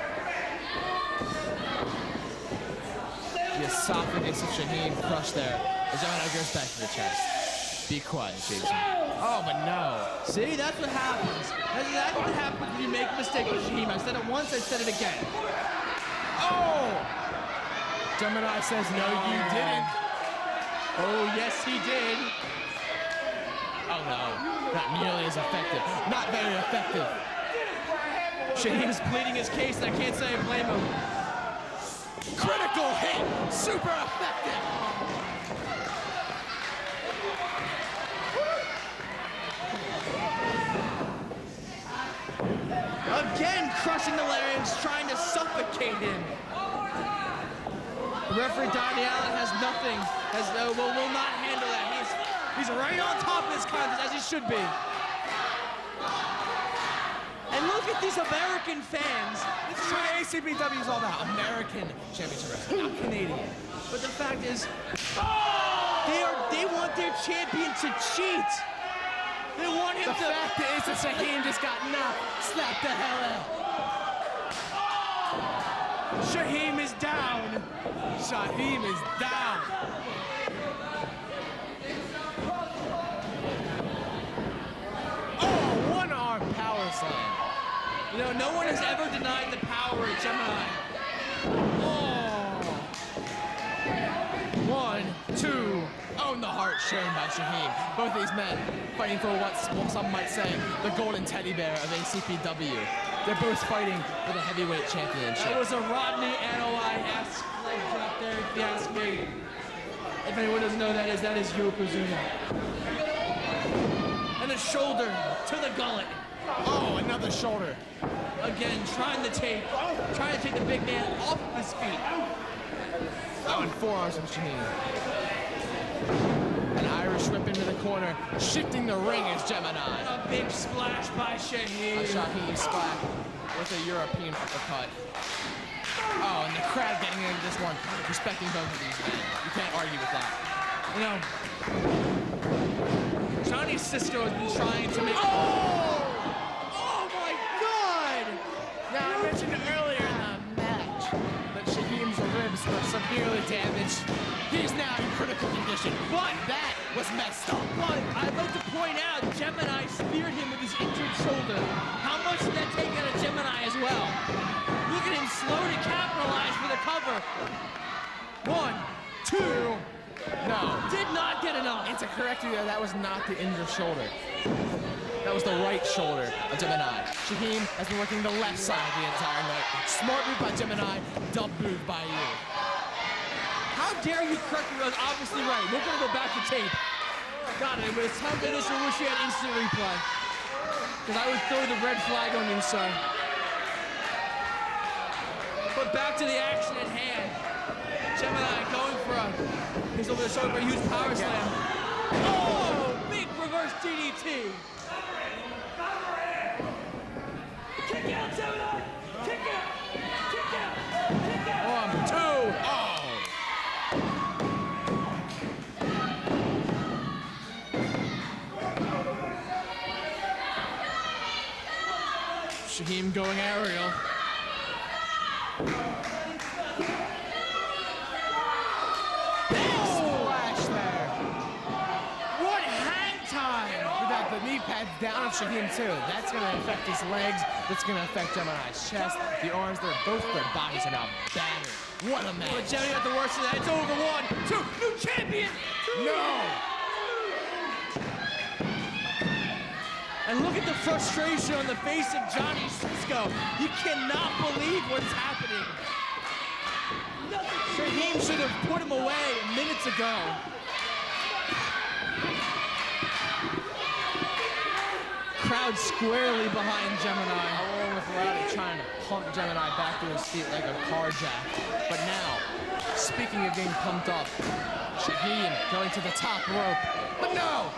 The esophagus of Shaheem crushed there. As Gemini goes back to the chest. Be quiet, Jason. Oh, but no. See, that's what happens. That's exactly what happens when you make a mistake with Shaheem. I said it once, I said it again. Oh! Gemini says, no, you didn't. Oh, yes, he did. Oh, no. Not nearly as effective. Not very effective. Shaheem's pleading his case, and I can't say I blame him. Critical hit! Super effective! Again, crushing the larynx, trying to suffocate him. The referee, Donnie Allen, has nothing, will not handle that. He's right on top of his contest, as he should be. And look at these American fans. This is what ACPW is all about. American championship wrestling, not Canadian. But the fact is, they want their champion to cheat. They want him The fact is that Shaheem just got knocked. Slap the hell out. Shaheem is down. Shaheem is down. Oh, one-arm power slam. You know, no one has ever denied the power of Gemini. Oh. 1, 2. Own the heart shown by Shaheem. Both these men fighting for what some might say the golden teddy bear of ACPW. They're both fighting for the heavyweight championship. That was a Rodney Anoa'i-esque leg drop there, if you ask me. If anyone doesn't know who that is Yokozuna. And the shoulder to the gullet. Oh, another shoulder. Again, trying to take the big man off of his feet. Oh, and forearms from Shaheem. An Irish whip into the corner, shifting the ring is Gemini. A big splash by Shaheem. Shaheem splash with a European uppercut. Oh, and the crowd getting into this one, respecting both of these men. You can't argue with that. You know, Johnny Cisco has been trying to make... Oh my God! Now, I mentioned earlier in the match that Shaheem's ribs were severely damaged. He's now in critical condition, but that was messed up. But I'd like to point out, Gemini speared him with his injured shoulder. How much did that take out of Gemini as well? Look at him slow to capitalize for the cover. 1, 2. No. Did not get enough. And to correct you there, that was not the injured shoulder. That was the right shoulder of Gemini. Shaheem has been working the left side the entire night. Smart move by Gemini, dumb move by you. How dare you correct me? I was obviously right. We're going to go back to tape. Got it, but it's time for this. I wish you had instant replay. Because I would throw the red flag on you, sir. But back to the action at hand. Gemini going for he's over the shoulder for a huge power slam. Oh, big reverse DDT. Kick out, Gemini! Kick out! Kick out! Kick out! 1, 2. Oh! going aerial. Big splash there. What hang time! Without the knee pads down of Shaheem too. That's gonna affect his legs. That's gonna affect Gemini's chest. The arms, both their bodies are now battered. What a match. But Gemini got the worst of that. It's over. 1, 2, new champion! No! And look at the frustration on the face of Johnny Cisco. You cannot believe what's happening. Shaheem should have put him away minutes ago. Crowd squarely behind Gemini, along with Rowdy trying to pump Gemini back to his feet like a car jack. But now, speaking of being pumped up, Shaheem going to the top rope. But no!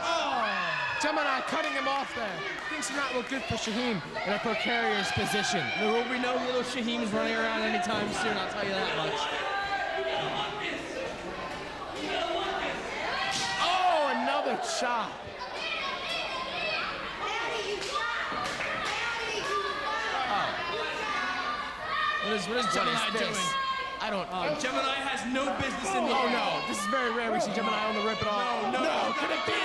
Gemini cutting him off there. Things do not look good for Shaheem in a precarious position. There will be no little Shaheems running around anytime soon, I'll tell you that much. Oh, another chop. What is Gemini doing? I don't. Gemini has no business in the air. Oh no, this is very rare. We see Gemini on the rip at all. No, could it be?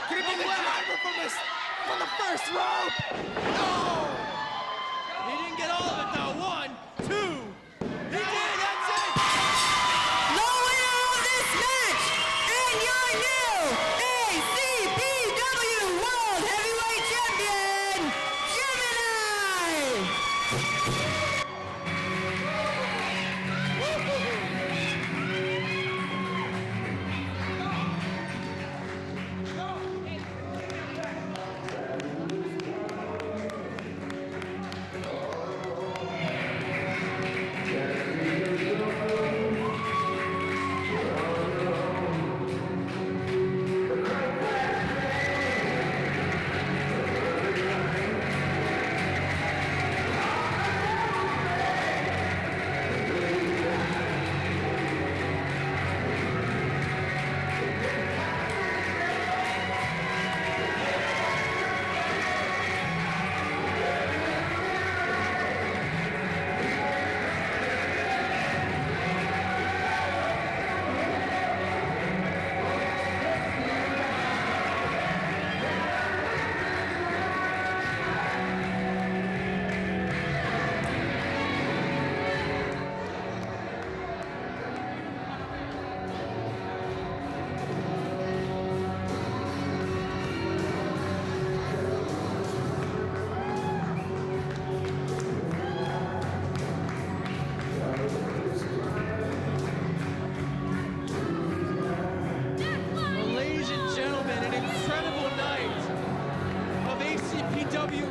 Could it be the driver from the first rope? No! He didn't get all of it though. 1, 2. He did. That's it. The winner of this match and your new ACPW World Heavyweight Champion, Gemini!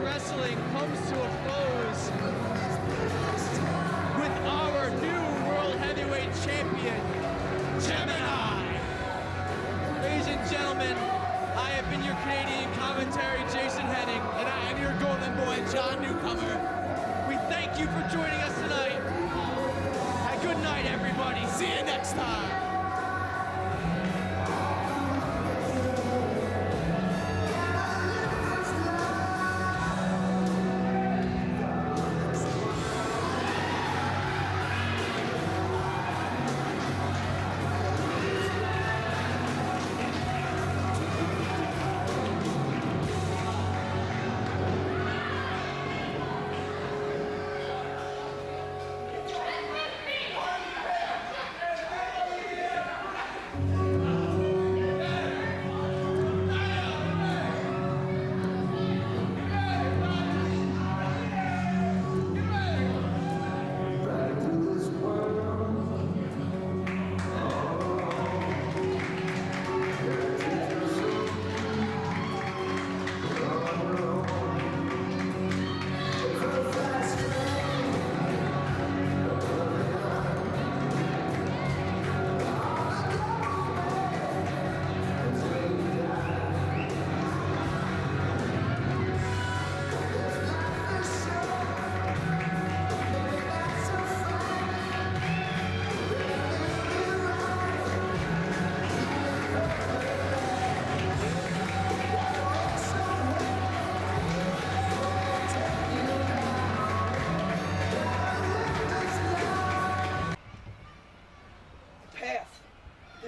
Wrestling comes to a close with our new World Heavyweight Champion, Gemini. Ladies and gentlemen, I have been your Canadian commentary, Jason Henning, and I am your golden boy, John Newcomer. We thank you for joining us tonight. And good night, everybody. See you next time.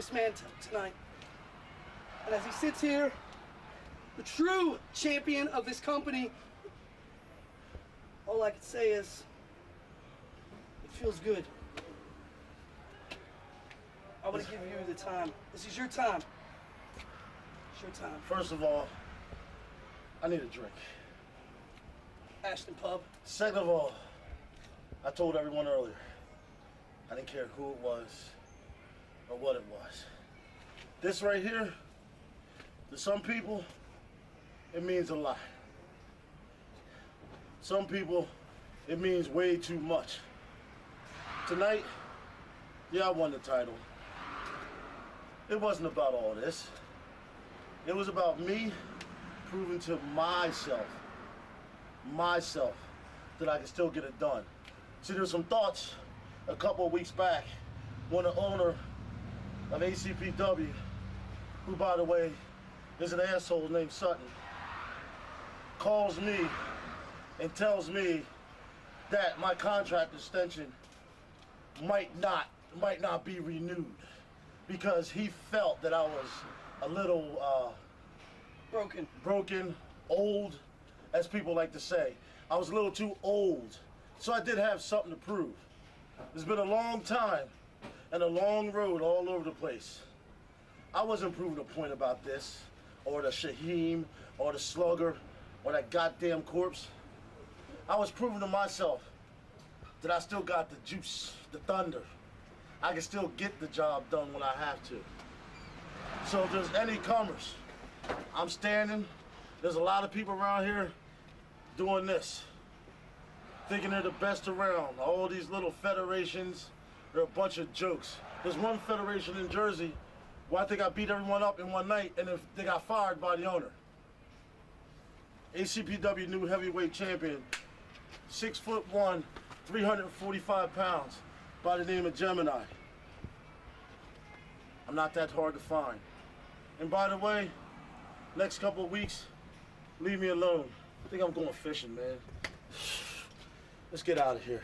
this man tonight. And as he sits here, the true champion of this company, all I can say is, it feels good. I want to give you the time. This is your time. It's your time. First of all, I need a drink. Ashton Pub. Second of all, I told everyone earlier, I didn't care who it was or what it was. This right here, to some people, it means a lot. Some people, it means way too much. Tonight, yeah, I won the title. It wasn't about all this. It was about me proving to myself, that I can still get it done. See, there's some thoughts a couple of weeks back when the owner of ACPW, who by the way is an asshole named Sutton, calls me and tells me that my contract extension might not be renewed because he felt that I was a little broken, old, as people like to say. I was a little too old, so I did have something to prove. It's been a long time and a long road all over the place. I wasn't proving a point about this, or the Shaheem, or the Slugger, or that goddamn corpse. I was proving to myself that I still got the juice, the thunder. I can still get the job done when I have to. So if there's any comers, I'm standing. There's a lot of people around here doing this, thinking they're the best around. All these little federations, they're a bunch of jokes. There's one federation in Jersey where I think I beat everyone up in one night and they got fired by the owner. ACPW new heavyweight champion, 6'1", 345 pounds, by the name of Gemini. I'm not that hard to find. And by the way, next couple of weeks, leave me alone. I think I'm going fishing, man. Let's get out of here.